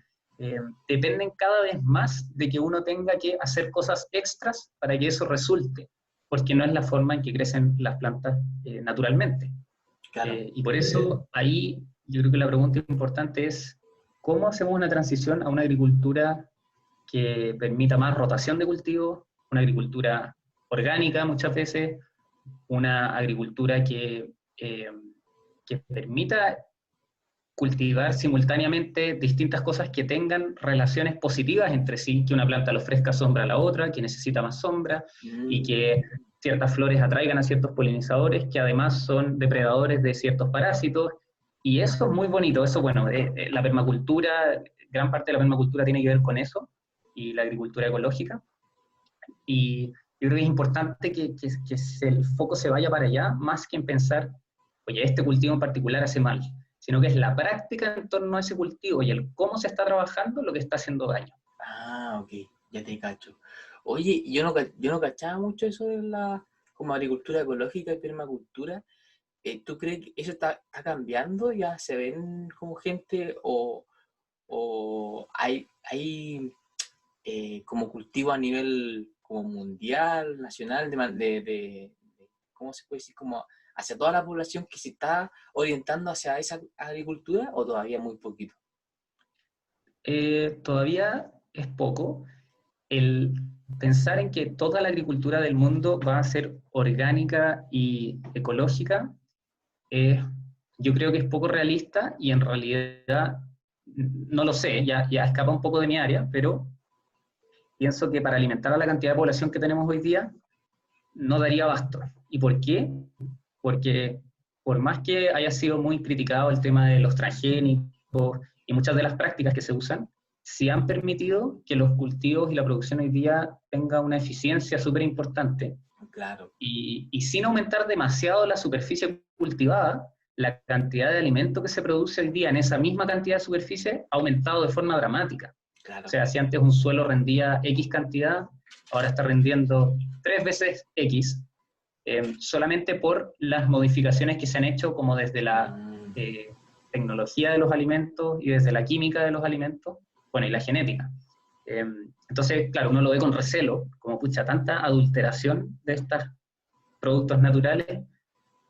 dependen cada vez más de que uno tenga que hacer cosas extras para que eso resulte, porque no es la forma en que crecen las plantas naturalmente. Claro. Y por eso ahí yo creo que la pregunta importante es ¿cómo hacemos una transición a una agricultura que permita más rotación de cultivos, una agricultura orgánica muchas veces, una agricultura que permita cultivar simultáneamente distintas cosas que tengan relaciones positivas entre sí, que una planta le ofrezca sombra a la otra, que necesita más sombra, y que ciertas flores atraigan a ciertos polinizadores que además son depredadores de ciertos parásitos, y eso es muy bonito. Eso, la permacultura, gran parte de la permacultura tiene que ver con eso, y la agricultura ecológica, y yo creo que es importante que el foco se vaya para allá, más que en pensar, oye, este cultivo en particular hace mal, sino que es la práctica en torno a ese cultivo y el cómo se está trabajando lo que está haciendo daño. Ah, ok, ya te cacho. Oye, yo no cachaba mucho eso de la como agricultura ecológica y permacultura. ¿Tú crees que eso está cambiando? ¿Ya se ven como gente o o hay como cultivo a nivel como mundial, nacional, ¿cómo se puede decir? Como hacia toda la población que se está orientando hacia esa agricultura, o todavía muy poquito? Todavía es poco. El pensar en que toda la agricultura del mundo va a ser orgánica y ecológica, yo creo que es poco realista y en realidad no lo sé, ya escapa un poco de mi área, pero pienso que para alimentar a la cantidad de población que tenemos hoy día no daría abasto. ¿Y por qué? Porque por más que haya sido muy criticado el tema de los transgénicos y muchas de las prácticas que se usan, sí han permitido que los cultivos y la producción hoy día tengan una eficiencia súper importante. Claro. Y sin aumentar demasiado la superficie cultivada, la cantidad de alimento que se produce hoy día en esa misma cantidad de superficie ha aumentado de forma dramática. Claro. O sea, si antes un suelo rendía X cantidad, ahora está rendiendo 3 veces X, solamente por las modificaciones que se han hecho como desde la tecnología de los alimentos y desde la química de los alimentos, bueno, y la genética. Entonces, claro, uno lo ve con recelo, como pucha, tanta adulteración de estos productos naturales,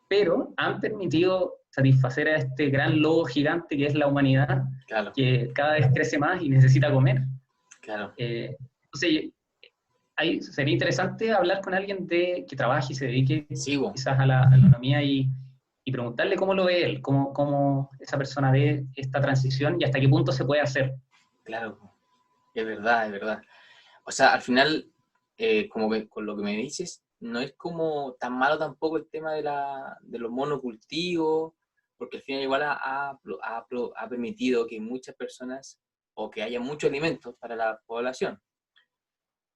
pero han permitido satisfacer a este gran lobo gigante que es la humanidad, claro, que cada vez crece más y necesita comer. Claro. Entonces, sería interesante hablar con alguien que trabaje y se dedique quizás a la agronomía y preguntarle cómo lo ve él, cómo esa persona ve esta transición y hasta qué punto se puede hacer. Claro, es verdad, es verdad. O sea, al final, como que con lo que me dices, no es como tan malo tampoco el tema de los monocultivos, porque al final igual ha permitido que muchas personas, o que haya muchos alimentos para la población.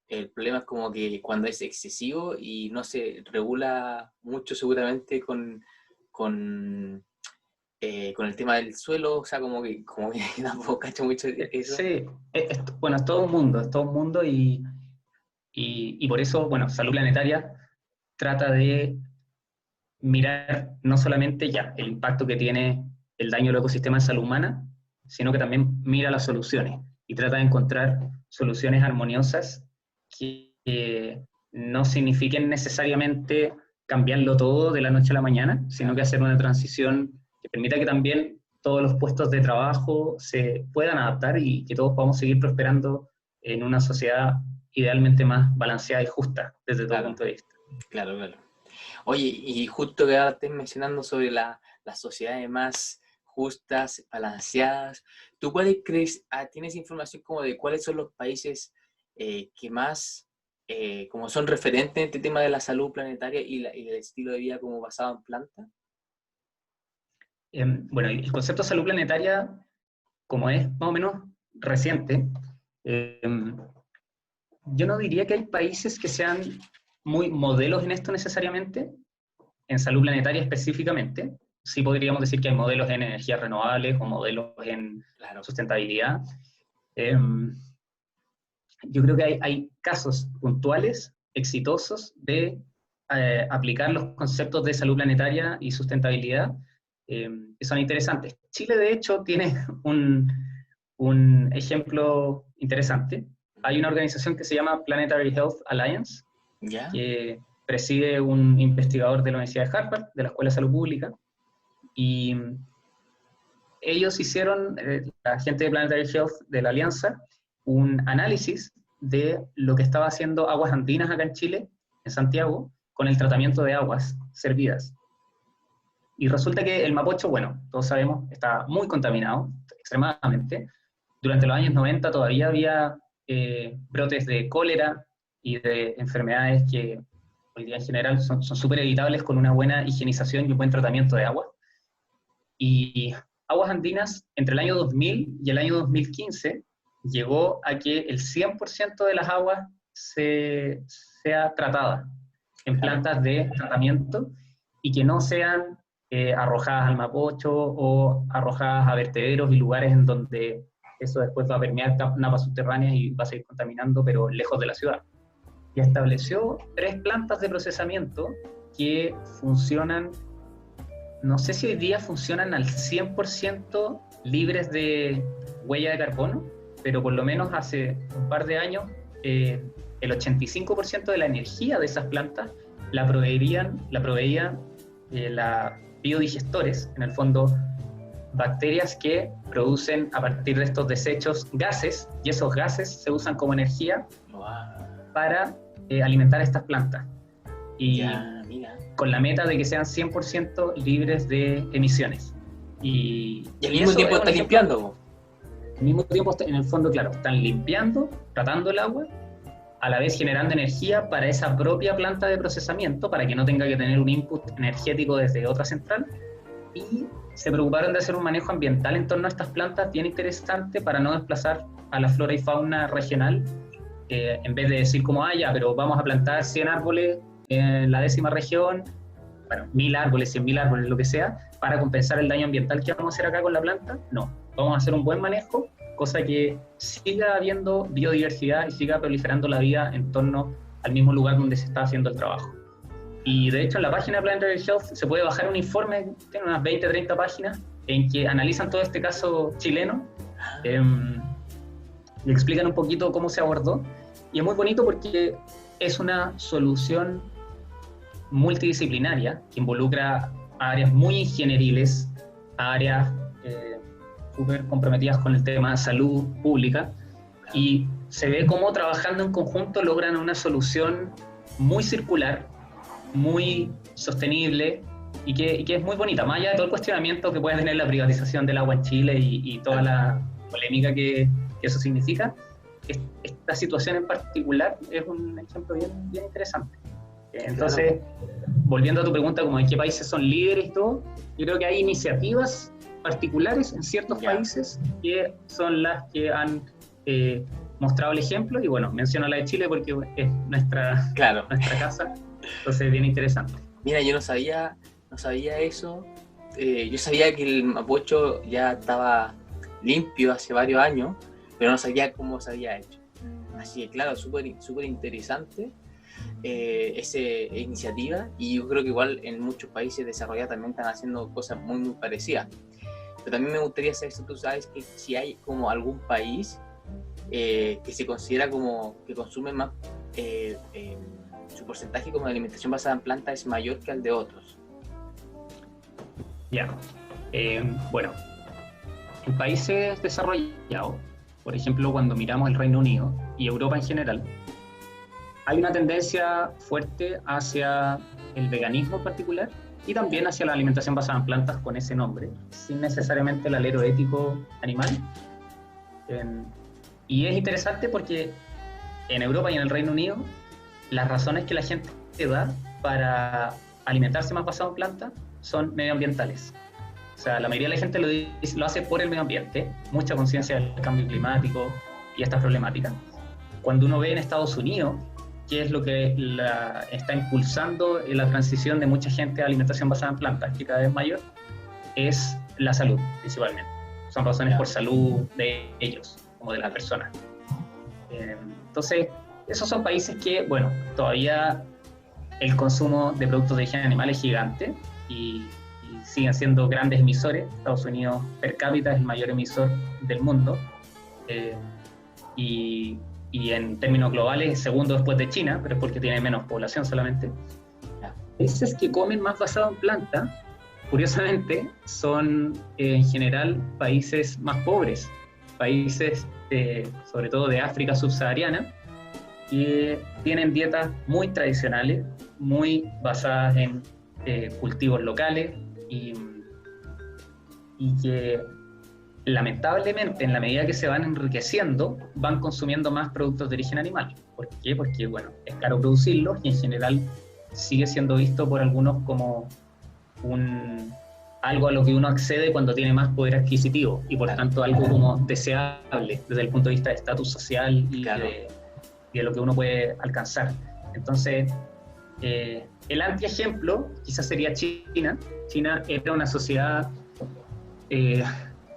El problema es como que cuando es excesivo y no se regula mucho seguramente con el tema del suelo, o sea, como que tampoco cacho mucho eso. Sí, bueno, es todo un mundo y por eso, bueno, Salud Planetaria trata de mirar no solamente ya el impacto que tiene el daño al ecosistema en salud humana, sino que también mira las soluciones y trata de encontrar soluciones armoniosas que no signifiquen necesariamente cambiarlo todo de la noche a la mañana, sino que hacer una transición que permita que también todos los puestos de trabajo se puedan adaptar y que todos podamos seguir prosperando en una sociedad idealmente más balanceada y justa desde todo punto de vista. Claro, claro. Oye, y justo que ahora estés mencionando sobre las sociedades más justas, balanceadas, ¿tú cuáles crees, tienes información como de cuáles son los países que más, como son referentes en este tema de la salud planetaria y el estilo de vida como basado en plantas? Bueno, el concepto de salud planetaria, como es más o menos reciente, yo no diría que hay países que sean muy modelos en esto necesariamente, en salud planetaria específicamente. Sí podríamos decir que hay modelos en energías renovables o modelos en sustentabilidad. Yo creo que hay casos puntuales, exitosos, de aplicar los conceptos de salud planetaria y sustentabilidad, que son interesantes. Chile, de hecho, tiene un ejemplo interesante. Hay una organización que se llama Planetary Health Alliance, que preside un investigador de la Universidad de Harvard, de la Escuela de Salud Pública, y ellos hicieron, la gente de Planetary Health de la Alianza, un análisis de lo que estaba haciendo Aguas Andinas acá en Chile, en Santiago, con el tratamiento de aguas servidas. Y resulta que el Mapocho, bueno, todos sabemos, está muy contaminado, extremadamente. Durante los años 90 todavía había brotes de cólera y de enfermedades que hoy día en general son súper evitables con una buena higienización y un buen tratamiento de agua. Y Aguas Andinas, entre el año 2000 y el año 2015, llegó a que el 100% de las aguas sea tratada en plantas de tratamiento y que no sean arrojadas al Mapocho o arrojadas a vertederos y lugares en donde eso después va a permear napas subterráneas y va a seguir contaminando, pero lejos de la ciudad. Y estableció 3 plantas de procesamiento que funcionan no sé si hoy día funcionan al 100% libres de huella de carbono, pero por lo menos hace un par de años el 85% de la energía de esas plantas la proveían las biodigestores, en el fondo bacterias que producen a partir de estos desechos gases, y esos gases se usan como energía para alimentar estas plantas. Y con la meta de que sean 100% libres de emisiones. Y al mismo tiempo están limpiando. Al mismo tiempo, en el fondo, claro, están limpiando, tratando el agua, a la vez generando energía para esa propia planta de procesamiento, para que no tenga que tener un input energético desde otra central, y se preocuparon de hacer un manejo ambiental en torno a estas plantas bien interesante para no desplazar a la flora y fauna regional, en vez de decir como, ya, pero vamos a plantar 100 árboles en la 10ª región, bueno, 1000 árboles, 100.000 árboles, lo que sea, para compensar el daño ambiental que vamos a hacer acá con la planta. No, vamos a hacer un buen manejo, cosa que siga habiendo biodiversidad y siga proliferando la vida en torno al mismo lugar donde se está haciendo el trabajo. Y de hecho en la página de Planetary Health se puede bajar un informe, tiene unas 20-30 páginas, en que analizan todo este caso chileno, y explican un poquito cómo se abordó, y es muy bonito porque es una solución multidisciplinaria que involucra a áreas muy ingenieriles, a áreas súper comprometidas con el tema de salud pública, y se ve cómo trabajando en conjunto logran una solución muy circular, muy sostenible, y que es muy bonita, más allá de todo el cuestionamiento que puede tener la privatización del agua en Chile y toda la polémica que eso significa. Esta situación en particular es un ejemplo bien interesante. Entonces, volviendo a tu pregunta, como en qué países son líderes y todo, yo creo que hay iniciativas particulares en ciertos países que son las que han mostrado el ejemplo, y bueno, menciono la de Chile porque es nuestra casa, entonces es bien interesante. Mira, yo no sabía eso, yo sabía que el Mapocho ya estaba limpio hace varios años, pero no sabía cómo se había hecho. Así que claro, súper interesante esa iniciativa, y yo creo que igual en muchos países desarrollados también están haciendo cosas muy parecidas. Pero también me gustaría saber si tú sabes que si hay como algún país que se considera como que consume más, su porcentaje como de alimentación basada en plantas es mayor que el de otros. Bueno, en países desarrollados, por ejemplo, cuando miramos el Reino Unido y Europa en general, hay una tendencia fuerte hacia el veganismo en particular, y también hacia la alimentación basada en plantas con ese nombre, sin necesariamente el alero ético animal. Y es interesante porque en Europa y en el Reino Unido, las razones que la gente da para alimentarse más basado en plantas son medioambientales. O sea, la mayoría de la gente lo hace por el medio ambiente, mucha conciencia del cambio climático y estas problemáticas. Cuando uno ve en Estados Unidos qué es lo que está impulsando la transición de mucha gente a alimentación basada en plantas, que cada vez mayor, es la salud, principalmente. Son razones por salud de ellos, como de las personas. Entonces, esos son países que, bueno, todavía el consumo de productos de origen animal es gigante, y siguen siendo grandes emisores. Estados Unidos per cápita es el mayor emisor del mundo, y en términos globales segundo después de China, pero es porque tiene menos población solamente. Países que comen más basado en planta, curiosamente, son en general países más pobres, países sobre todo de África subsahariana, que tienen dietas muy tradicionales, muy basadas en cultivos locales, y que lamentablemente en la medida que se van enriqueciendo van consumiendo más productos de origen animal. ¿Por qué? Porque bueno, es caro producirlos, y en general sigue siendo visto por algunos como algo a lo que uno accede cuando tiene más poder adquisitivo, y por tanto algo como deseable desde el punto de vista de estatus social y de lo que uno puede alcanzar. Entonces, el antiejemplo quizás sería China. China era una sociedad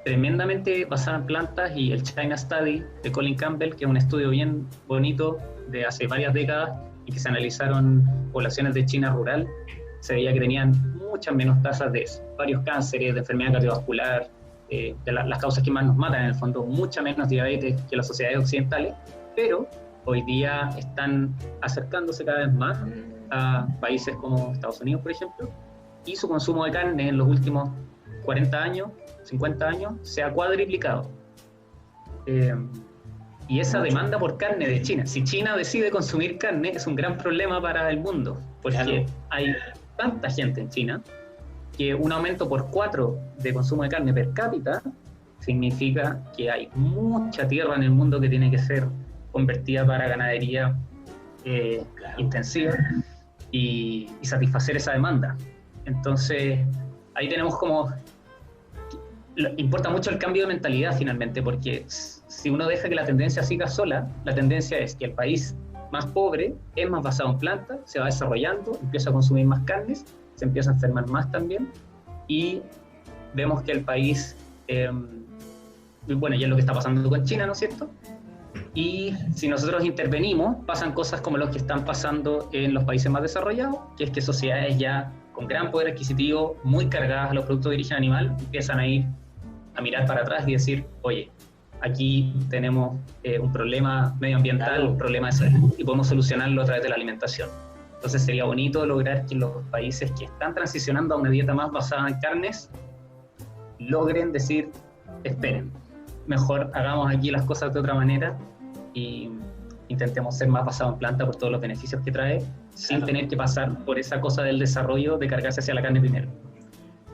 tremendamente basada en plantas, y el China Study de Colin Campbell, que es un estudio bien bonito de hace varias décadas, y que se analizaron poblaciones de China rural, se veía que tenían muchas menos tasas de varios cánceres, de enfermedad cardiovascular, las causas que más nos matan en el fondo, mucha menos diabetes que las sociedades occidentales, pero hoy día están acercándose cada vez más a países como Estados Unidos, por ejemplo, y su consumo de carne en los últimos 40 años, 50 años, se ha cuadriplicado. Y esa demanda por carne de China, si China decide consumir carne, es un gran problema para el mundo, porque hay tanta gente en China que un aumento por 4 de consumo de carne per cápita significa que hay mucha tierra en el mundo que tiene que ser convertida para ganadería intensiva y satisfacer esa demanda. Entonces, ahí tenemos como... Importa mucho el cambio de mentalidad finalmente, porque si uno deja que la tendencia siga sola, la tendencia es que el país más pobre es más basado en plantas, se va desarrollando, empieza a consumir más carnes, se empieza a enfermar más también, y vemos que el país, bueno, ya es lo que está pasando con China, ¿no es cierto? Y si nosotros intervenimos, pasan cosas como las que están pasando en los países más desarrollados, que es que sociedades ya con gran poder adquisitivo, muy cargadas a los productos de origen animal, empiezan a ir a mirar para atrás y decir, oye, aquí tenemos un problema medioambiental, un problema de salud, y podemos solucionarlo a través de la alimentación. Entonces sería bonito lograr que los países que están transicionando a una dieta más basada en carnes logren decir, esperen, mejor hagamos aquí las cosas de otra manera y intentemos ser más basados en planta por todos los beneficios que trae, sin tener que pasar por esa cosa del desarrollo de cargarse hacia la carne primero.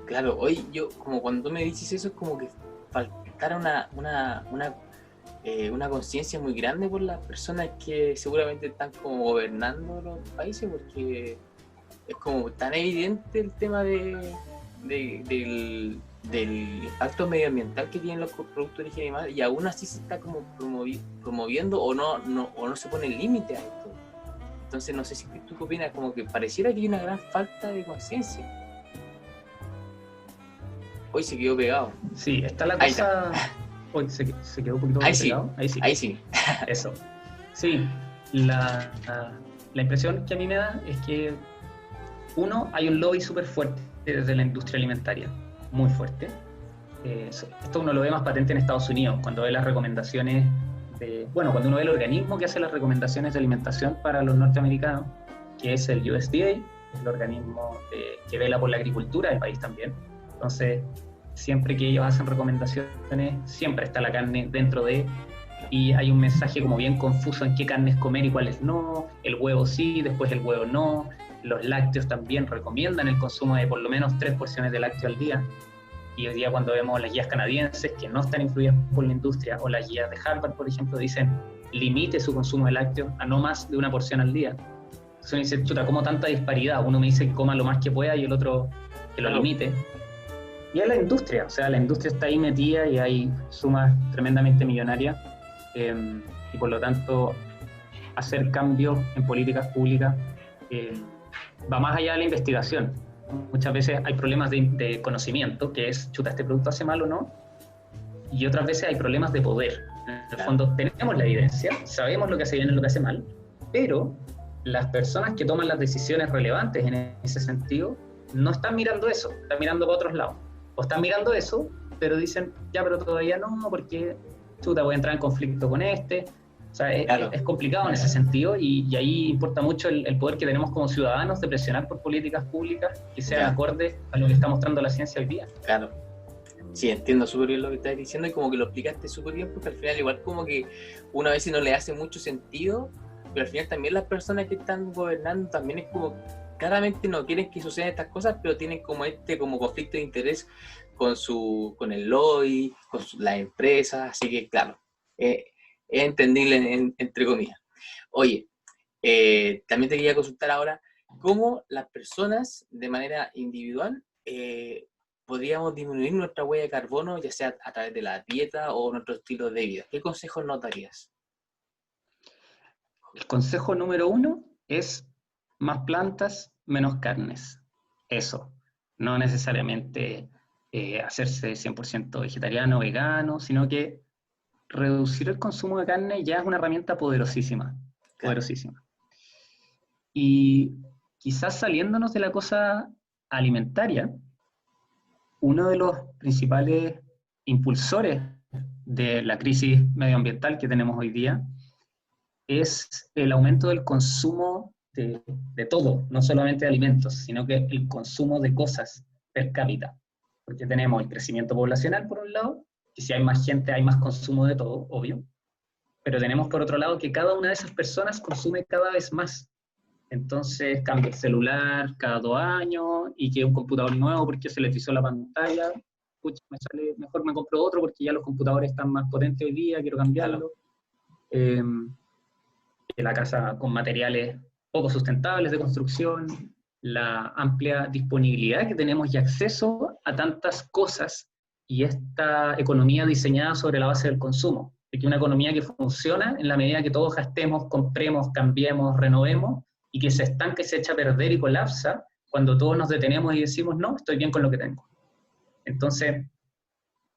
Claro, hoy yo, como cuando me dices eso, es como que faltara una conciencia muy grande por las personas que seguramente están como gobernando los países, porque es como tan evidente el tema del impacto medioambiental que tienen los productos de origen animal, y aún así se está como promoviendo o no se pone límite a esto. Entonces no sé si tú qué opinas, como que pareciera que hay una gran falta de conciencia. Hoy se quedó pegado. Sí, está la cosa... Hoy se quedó un poquito pegado. Ahí sí. Eso. Sí, la impresión que a mí me da es que, uno, hay un lobby súper fuerte desde la industria alimentaria, muy fuerte. Esto uno lo ve más patente en Estados Unidos, cuando ve las recomendaciones cuando uno ve el organismo que hace las recomendaciones de alimentación para los norteamericanos, que es el USDA, el organismo que vela por la agricultura del país también. Entonces, siempre que ellos hacen recomendaciones, siempre está la carne dentro de, y hay un mensaje como bien confuso en qué carnes comer y cuáles no, el huevo sí, después el huevo no, los lácteos también recomiendan el consumo de por lo menos 3 porciones de lácteo al día, y hoy día cuando vemos las guías canadienses que no están influidas por la industria, o las guías de Harvard, por ejemplo, dicen limite su consumo de lácteos a no más de 1 porción al día. Entonces uno dice, chuta, ¿cómo tanta disparidad? Uno me dice que coma lo más que pueda y el otro que lo limite. Y es la industria, o sea, la industria está ahí metida y hay sumas tremendamente millonarias, y por lo tanto hacer cambios en políticas públicas va más allá de la investigación. Muchas veces hay problemas de conocimiento, que es, chuta, ¿este producto hace mal o no? Y otras veces hay problemas de poder. En el fondo tenemos la evidencia, sabemos lo que hace bien y lo que hace mal, pero las personas que toman las decisiones relevantes en ese sentido no están mirando eso, están mirando para otros lados. O están mirando eso, pero dicen, ya, pero todavía no, porque, chuta, voy a entrar en conflicto con este. O sea, es complicado en ese sentido, y ahí importa mucho el poder que tenemos como ciudadanos de presionar por políticas públicas que sean acordes a lo que está mostrando la ciencia hoy día. Claro. Sí, entiendo súper bien lo que estás diciendo, y como que lo explicaste súper bien, porque al final igual como que una vez no le hace mucho sentido, pero al final también las personas que están gobernando también es como... Claramente no quieren que sucedan estas cosas, pero tienen como conflicto de interés con el lobby, con las empresas, así que claro, es entendible entre comillas. Oye, también te quería consultar ahora, ¿cómo las personas de manera individual podríamos disminuir nuestra huella de carbono, ya sea a través de la dieta o nuestro estilo de vida? ¿Qué consejos nos darías? El consejo número 1 es más plantas, menos carnes. Eso. No necesariamente hacerse 100% vegetariano o vegano, sino que reducir el consumo de carne ya es una herramienta poderosísima. Poderosísima. Y quizás saliéndonos de la cosa alimentaria, uno de los principales impulsores de la crisis medioambiental que tenemos hoy día es el aumento del consumo de todo, no solamente de alimentos, sino que el consumo de cosas per cápita. Porque tenemos el crecimiento poblacional, por un lado, que si hay más gente hay más consumo de todo, obvio, pero tenemos por otro lado que cada una de esas personas consume cada vez más. Entonces cambia el celular cada 2 años, y que un computador nuevo porque se le frizó la pantalla, pucha, mejor me compro otro porque ya los computadores están más potentes hoy día, quiero cambiarlo. La casa con materiales poco sustentables de construcción, la amplia disponibilidad que tenemos y acceso a tantas cosas, y esta economía diseñada sobre la base del consumo. De que una economía que funciona en la medida que todos gastemos, compremos, cambiemos, renovemos, y que se estanca y se echa a perder y colapsa cuando todos nos detenemos y decimos, no, estoy bien con lo que tengo. Entonces,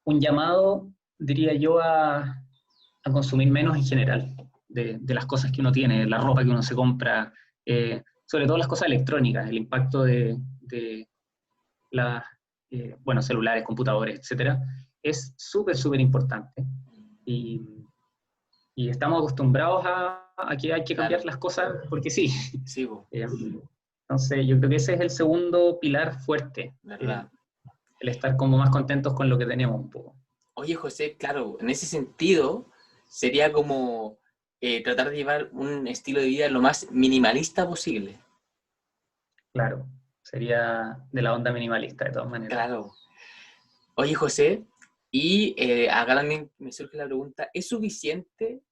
un llamado, diría yo, a consumir menos en general, de las cosas que uno tiene, la ropa que uno se compra, sobre todo las cosas electrónicas, el impacto de las, celulares, computadores, etcétera, es súper, súper importante. Y estamos acostumbrados a que hay que cambiar las cosas porque sí. Sí, entonces, yo creo que ese es el segundo pilar fuerte, el estar como más contentos con lo que tenemos un poco. Oye, José, claro, en ese sentido sería como tratar de llevar un estilo de vida lo más minimalista posible. Claro, sería de la onda minimalista de todas maneras. Claro. Oye, José, y acá también me surge la pregunta, ¿es suficiente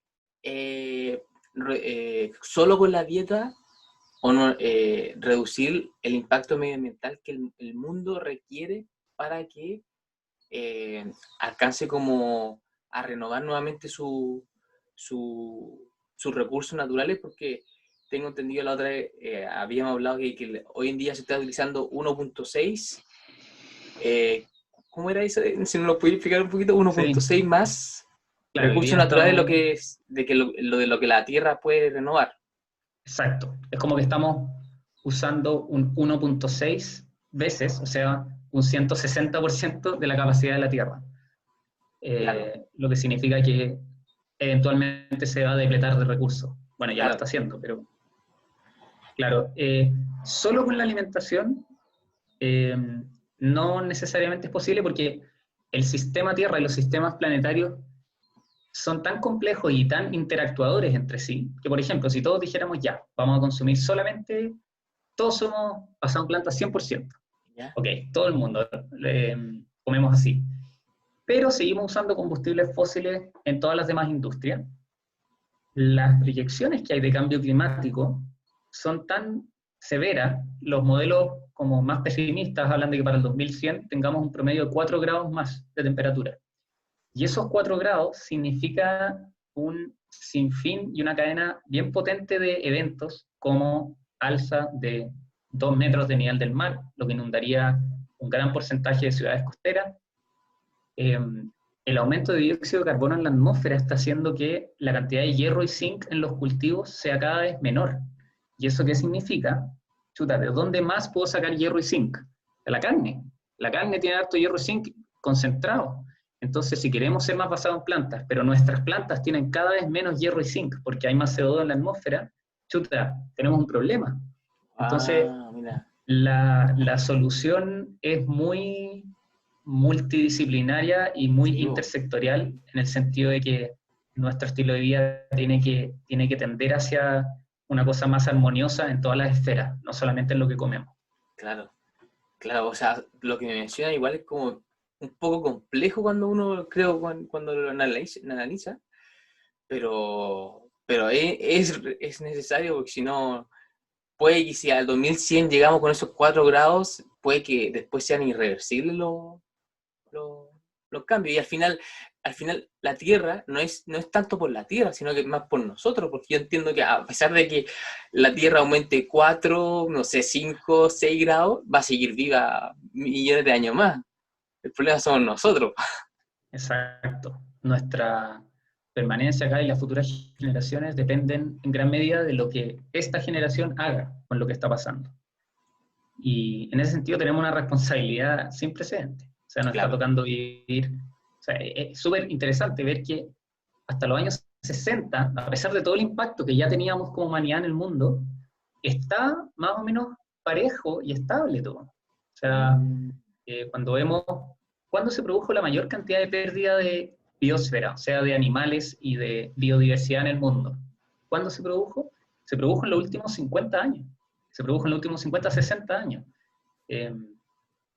solo con la dieta o no, reducir el impacto medioambiental que el mundo requiere para que alcance como a renovar nuevamente sus recursos naturales? Porque tengo entendido la otra vez, habíamos hablado que hoy en día se está utilizando 1.6, ¿cómo era eso? Si nos lo puedes explicar un poquito, 1.6 sí. Más claro, recursos naturales estamos... lo que la Tierra puede renovar. Exacto, es como que estamos usando un 1.6 veces, o sea, un 160% de la capacidad de la Tierra. Claro. Lo que significa que eventualmente se va a depletar de recursos. Bueno, ya lo está haciendo, pero... Claro, solo con la alimentación no necesariamente es posible, porque el sistema Tierra y los sistemas planetarios son tan complejos y tan interactuadores entre sí, que por ejemplo, si todos dijéramos ya, vamos a consumir solamente, todos somos pasamos plantas 100%. ¿Ya? Ok, todo el mundo comemos así. Pero seguimos usando combustibles fósiles en todas las demás industrias. Las proyecciones que hay de cambio climático son tan severas, los modelos como más pesimistas hablan de que para el 2100 tengamos un promedio de 4 grados más de temperatura. Y esos 4 grados significa un sinfín y una cadena bien potente de eventos, como alza de 2 metros de nivel del mar, lo que inundaría un gran porcentaje de ciudades costeras. El aumento de dióxido de carbono en la atmósfera está haciendo que la cantidad de hierro y zinc en los cultivos sea cada vez menor. ¿Y eso qué significa? Chuta, ¿de dónde más puedo sacar hierro y zinc? De la carne. La carne tiene harto hierro y zinc concentrado. Entonces, si queremos ser más basados en plantas, pero nuestras plantas tienen cada vez menos hierro y zinc porque hay más CO2 en la atmósfera, chuta, tenemos un problema. Entonces, la solución es muy multidisciplinaria y muy intersectorial, en el sentido de que nuestro estilo de vida tiene que tender hacia una cosa más armoniosa en todas las esferas, no solamente en lo que comemos. Claro, o sea, lo que me menciona igual es como un poco complejo cuando uno, creo, cuando lo analiza, pero es necesario, porque si no, puede que si al 2100 llegamos con esos 4 grados, puede que después sean irreversibles los cambios, y al final la Tierra no es tanto por la Tierra, sino que más por nosotros, porque yo entiendo que a pesar de que la Tierra aumente 4, no sé, 5, 6 grados, va a seguir viva millones de años más. El problema somos nosotros. Exacto. Nuestra permanencia acá y las futuras generaciones dependen en gran medida de lo que esta generación haga con lo que está pasando. Y en ese sentido tenemos una responsabilidad sin precedentes. O sea, nos está tocando vivir. O sea, es súper interesante ver que hasta los años 60, a pesar de todo el impacto que ya teníamos como humanidad en el mundo, está más o menos parejo y estable todo. O sea, cuando vemos cuándo se produjo la mayor cantidad de pérdida de biosfera, o sea, de animales y de biodiversidad en el mundo. ¿Cuándo se produjo? Se produjo en los últimos 50 años. Se produjo en los últimos 50, 60 años.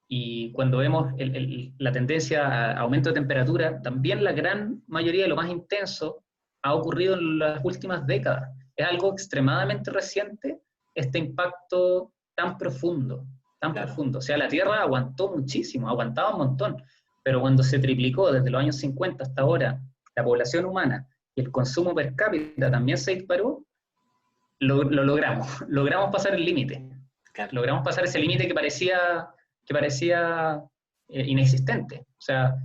Y cuando vemos la tendencia a aumento de temperatura, también la gran mayoría de lo más intenso ha ocurrido en las últimas décadas. Es algo extremadamente reciente, este impacto tan profundo, tan profundo. O sea, la Tierra aguantó muchísimo, aguantaba un montón, pero cuando se triplicó desde los años 50 hasta ahora la población humana y el consumo per cápita también se disparó, lo logramos pasar el límite. Logramos pasar ese límite que parecía inexistente. O sea,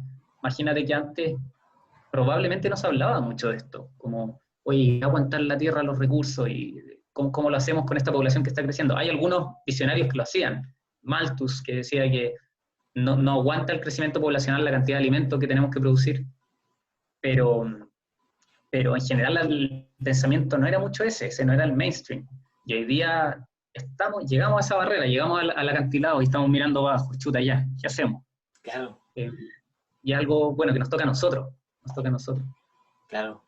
imagínate que antes probablemente no se hablaba mucho de esto, como, oye, aguantar la tierra, los recursos, y cómo lo hacemos con esta población que está creciendo. Hay algunos visionarios que lo hacían. Malthus, que decía que no aguanta el crecimiento poblacional la cantidad de alimentos que tenemos que producir, pero en general el pensamiento no era mucho ese no era el mainstream. Y hoy día llegamos a esa barrera, llegamos al acantilado y estamos mirando abajo, chuta, ya, ¿qué hacemos? Claro. Y algo, bueno, que nos toca a nosotros. Claro,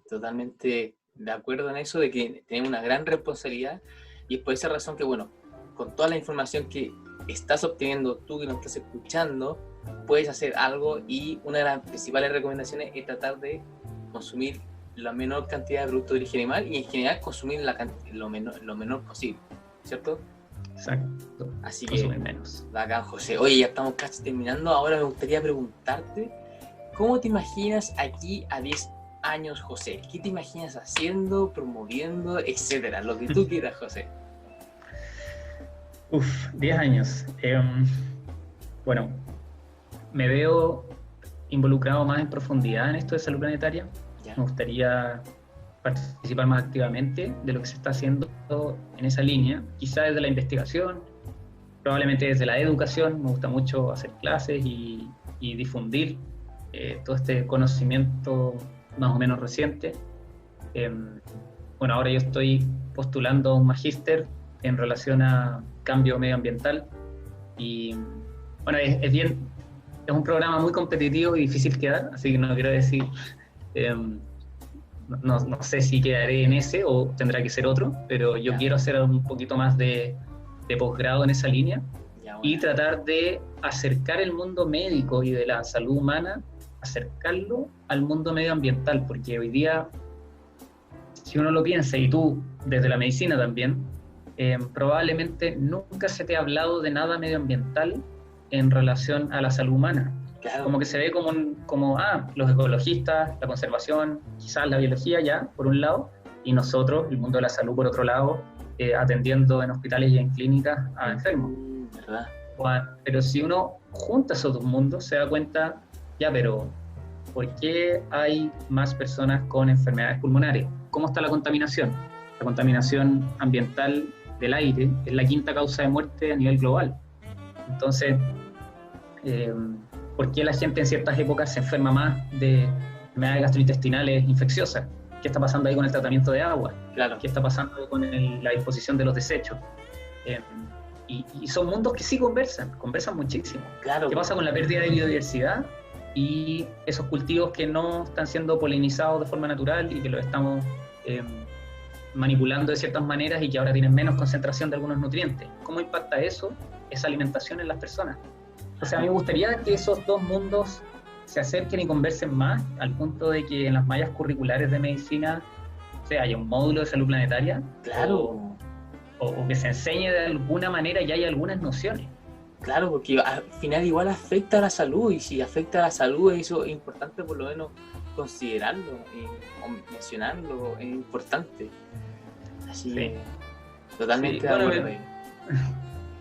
totalmente de acuerdo en eso, de que tenemos una gran responsabilidad, y es por esa razón que, bueno, con toda la información que estás obteniendo tú, que nos estás escuchando, puedes hacer algo, y una de las principales recomendaciones es tratar de consumir la menor cantidad de productos de origen animal, y en general consumir lo menor posible, ¿cierto? Exacto. Así que, menos. Bacán, José. Oye, ya estamos casi terminando. Ahora me gustaría preguntarte, ¿cómo te imaginas aquí a 10 años, José? ¿Qué te imaginas haciendo, promoviendo, etcétera? Lo que tú quieras, José. 10 años. Bueno, me veo involucrado más en profundidad en esto de salud planetaria. Ya. Me gustaría participar más activamente de lo que se está haciendo en esa línea, quizá desde la investigación, probablemente desde la educación. Me gusta mucho hacer clases y difundir todo este conocimiento más o menos reciente. Bueno, ahora yo estoy postulando un magíster en relación a cambio medioambiental, y bueno, es un programa muy competitivo y difícil quedar, así que no quiero decir, no sé si quedaré en ese o tendrá que ser otro, pero yo quiero hacer un poquito más de posgrado en esa línea, y tratar de acercar el mundo médico y de la salud humana, acercarlo al mundo medioambiental, porque hoy día, si uno lo piensa, y tú desde la medicina también, probablemente nunca se te ha hablado de nada medioambiental en relación a la salud humana. Claro. Como que se ve como los ecologistas, la conservación, quizás la biología ya, por un lado, y nosotros, el mundo de la salud, por otro lado, atendiendo en hospitales y en clínicas a enfermos. ¿Verdad? Pero si uno junta esos dos mundos, se da cuenta, pero ¿por qué hay más personas con enfermedades pulmonares? ¿Cómo está la contaminación? La contaminación ambiental del aire es la quinta causa de muerte a nivel global. Entonces, ¿por qué la gente en ciertas épocas se enferma más de enfermedades gastrointestinales infecciosas? ¿Qué está pasando ahí con el tratamiento de agua? Claro. ¿Qué está pasando con la disposición de los desechos? Y son mundos que sí conversan muchísimo. Claro. ¿Qué pasa con la pérdida de biodiversidad y esos cultivos que no están siendo polinizados de forma natural y que los estamos manipulando de ciertas maneras y que ahora tienen menos concentración de algunos nutrientes? ¿Cómo impacta eso, esa alimentación en las personas? O sea, a mí me gustaría que esos dos mundos se acerquen y conversen más, al punto de que en las mallas curriculares de medicina, o sea, haya un módulo de salud planetaria. Claro. O que se enseñe de alguna manera y haya algunas nociones. Claro, porque al final igual afecta a la salud, y si afecta a la salud, eso es importante por lo menos considerarlo o mencionarlo, es importante. Así que totalmente de acuerdo.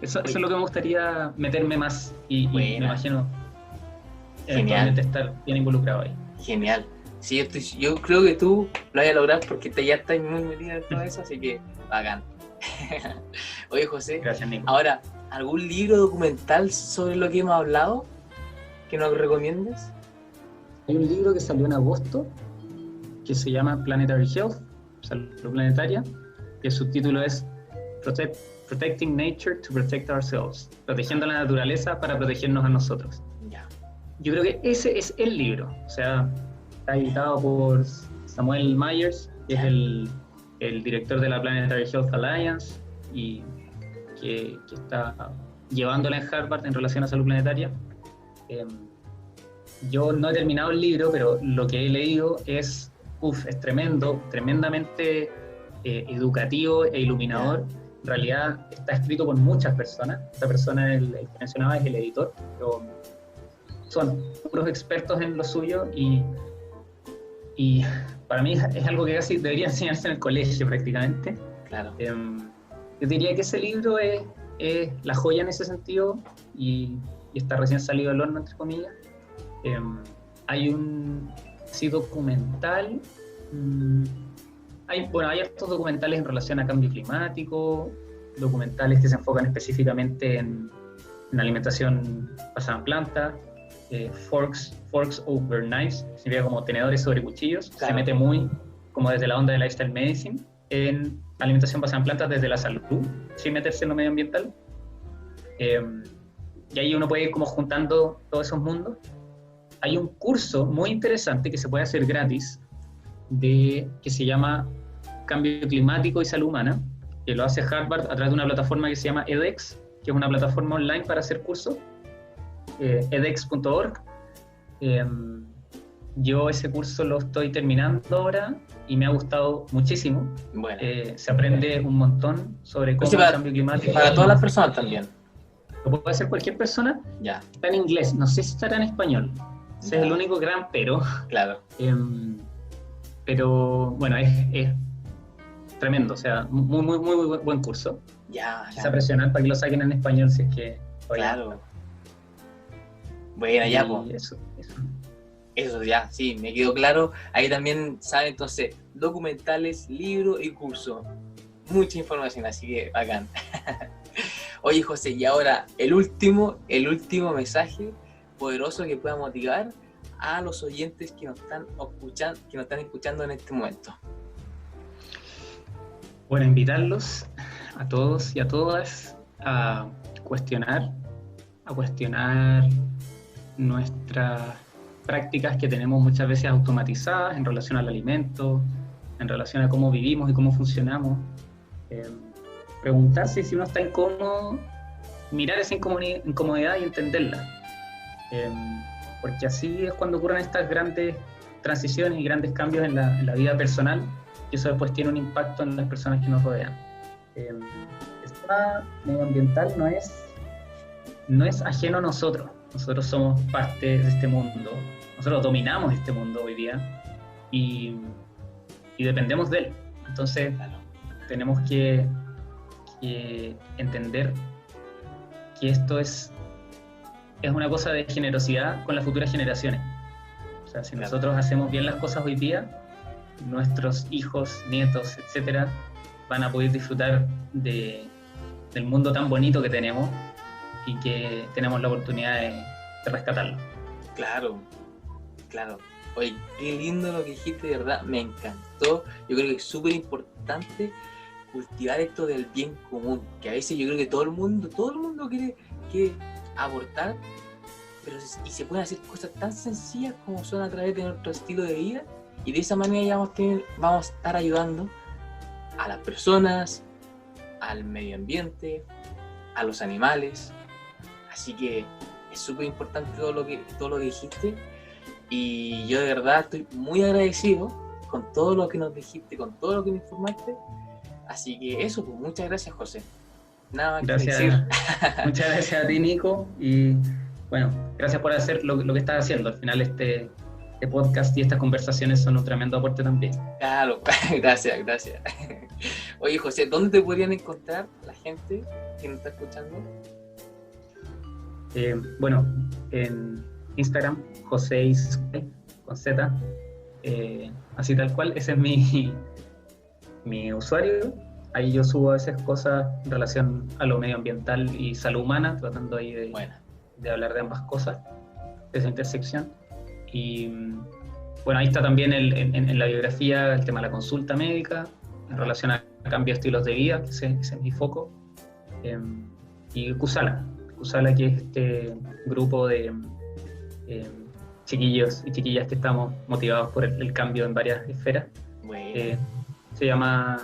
Eso es lo que me gustaría meterme más y me imagino eventualmente estar bien involucrado ahí. Genial. Sí, yo creo que tú lo vas a lograr porque ya estás muy metido en todo eso, así que bacán. Oye, José, gracias, Nico. Ahora, ¿Algún libro documental sobre lo que hemos hablado que nos recomiendes? Hay un libro que salió en agosto que se llama Planetary Health, Salud Planetaria, y el subtítulo es Protecting Nature to Protect Ourselves, protegiendo la naturaleza para protegernos a nosotros. Ya. Yo creo que ese es el libro, o sea, está editado por Samuel Myers, que es el director de la Planetary Health Alliance y que está llevándola en Harvard en relación a salud planetaria. Yo no he terminado el libro, pero lo que he leído es tremendo, tremendamente educativo e iluminador. En realidad está escrito por muchas personas. Esta persona, el que mencionaba, es el editor, pero son puros expertos en lo suyo y para mí es algo que casi debería enseñarse en el colegio prácticamente. Claro. Yo diría que ese libro es la joya en ese sentido y está recién salido del horno, entre comillas. Hay un documental. Hay estos documentales en relación a cambio climático, documentales que se enfocan específicamente en alimentación basada en plantas, forks over knives, significa como tenedores sobre cuchillos. Claro. Se mete muy como desde la onda de lifestyle medicine en alimentación basada en plantas desde la salud, sin meterse en lo medioambiental. Y ahí uno puede ir como juntando todos esos mundos. Hay un curso muy interesante que se puede hacer gratis que se llama Cambio Climático y Salud Humana, que lo hace Harvard a través de una plataforma que se llama edX, que es una plataforma online para hacer cursos, edX.org. Yo ese curso lo estoy terminando ahora y me ha gustado muchísimo. Bueno, se aprende un montón sobre cómo el cambio climático... Para todas las personas también. Lo puede hacer cualquier persona. Ya. Está en inglés, no sé si estará en español. Ese es el único gran pero. Claro. Pero bueno, es tremendo, o sea, muy buen curso. Ya. Quizá presionar para que lo saquen en español si es que... Claro. Bueno, ya, pues. Eso ya, sí, me quedó claro. Ahí también sabe, entonces, documentales, libro y curso. Mucha información, así que bacán. Oye, José, y ahora el último mensaje poderoso que pueda motivar a los oyentes que nos están escuchando en este momento. Bueno, invitarlos a todos y a todas a cuestionar nuestras prácticas que tenemos muchas veces automatizadas en relación al alimento, en relación a cómo vivimos y cómo funcionamos. Preguntarse si uno está incómodo, mirar esa incomodidad y entenderla. Porque así es cuando ocurren estas grandes transiciones y grandes cambios en la vida personal, y eso después tiene un impacto en las personas que nos rodean. El tema medioambiental no es ajeno a nosotros. Nosotros somos parte de este mundo. Nosotros dominamos este mundo hoy día y dependemos de él. Entonces, tenemos que entender que esto es una cosa de generosidad con las futuras generaciones. O sea, si nosotros hacemos bien las cosas hoy día, nuestros hijos, nietos, etcétera, van a poder disfrutar del mundo tan bonito que tenemos y que tenemos la oportunidad de rescatarlo. Claro. Oye, qué lindo lo que dijiste, de verdad, me encantó. Yo creo que es súper importante cultivar esto del bien común, que a veces yo creo que todo el mundo quiere aportar, pero se pueden hacer cosas tan sencillas como son a través de nuestro estilo de vida, y de esa manera ya vamos a estar ayudando a las personas, al medio ambiente, a los animales. Así que es súper importante todo lo que dijiste, y yo de verdad estoy muy agradecido con todo lo que nos dijiste, con todo lo que me informaste. Así que eso, pues muchas gracias, José. Nada más que decir. Muchas gracias a ti, Nico, y bueno, gracias por hacer lo que estás haciendo. Al final este podcast y estas conversaciones son un tremendo aporte también. Claro, gracias. Oye, José, ¿dónde te podrían encontrar la gente que nos está escuchando? Bueno, en Instagram, José con Z, así tal cual, ese es mi usuario. ahí yo subo a veces cosas en relación a lo medioambiental y salud humana, tratando ahí de hablar de ambas cosas, de esa intersección. Y bueno, ahí está también en la biografía el tema de la consulta médica, en relación a cambio de estilos de vida, que ese es mi foco. Y Kusala, que es este grupo de chiquillos y chiquillas que estamos motivados por el cambio en varias esferas. Se llama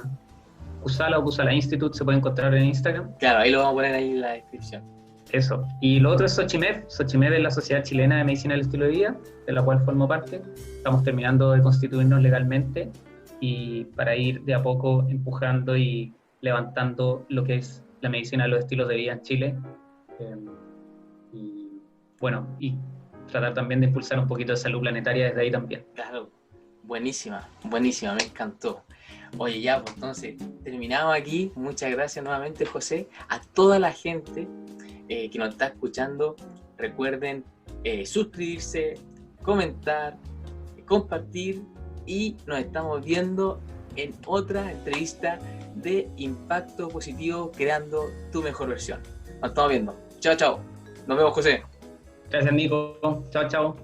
Kusala o Kusala Institute, se puede encontrar en Instagram. Claro, ahí lo vamos a poner ahí en la descripción. Eso. Y lo otro es Xochimev. Xochimev es la Sociedad Chilena de Medicina del Estilo de Vida, de la cual formo parte. Estamos terminando de constituirnos legalmente y para ir de a poco empujando y levantando lo que es la medicina de los estilos de vida en Chile. Y bueno, y tratar también de impulsar un poquito de salud planetaria desde ahí también. Claro, buenísima, me encantó. Oye, ya, pues entonces terminamos aquí. Muchas gracias nuevamente, José. A toda la gente que nos está escuchando, recuerden suscribirse, comentar, compartir, y nos estamos viendo en otra entrevista de Impacto Positivo, creando tu mejor versión. Nos estamos viendo. Chao, chao. Nos vemos, José. Gracias, Nico. Chao, chao.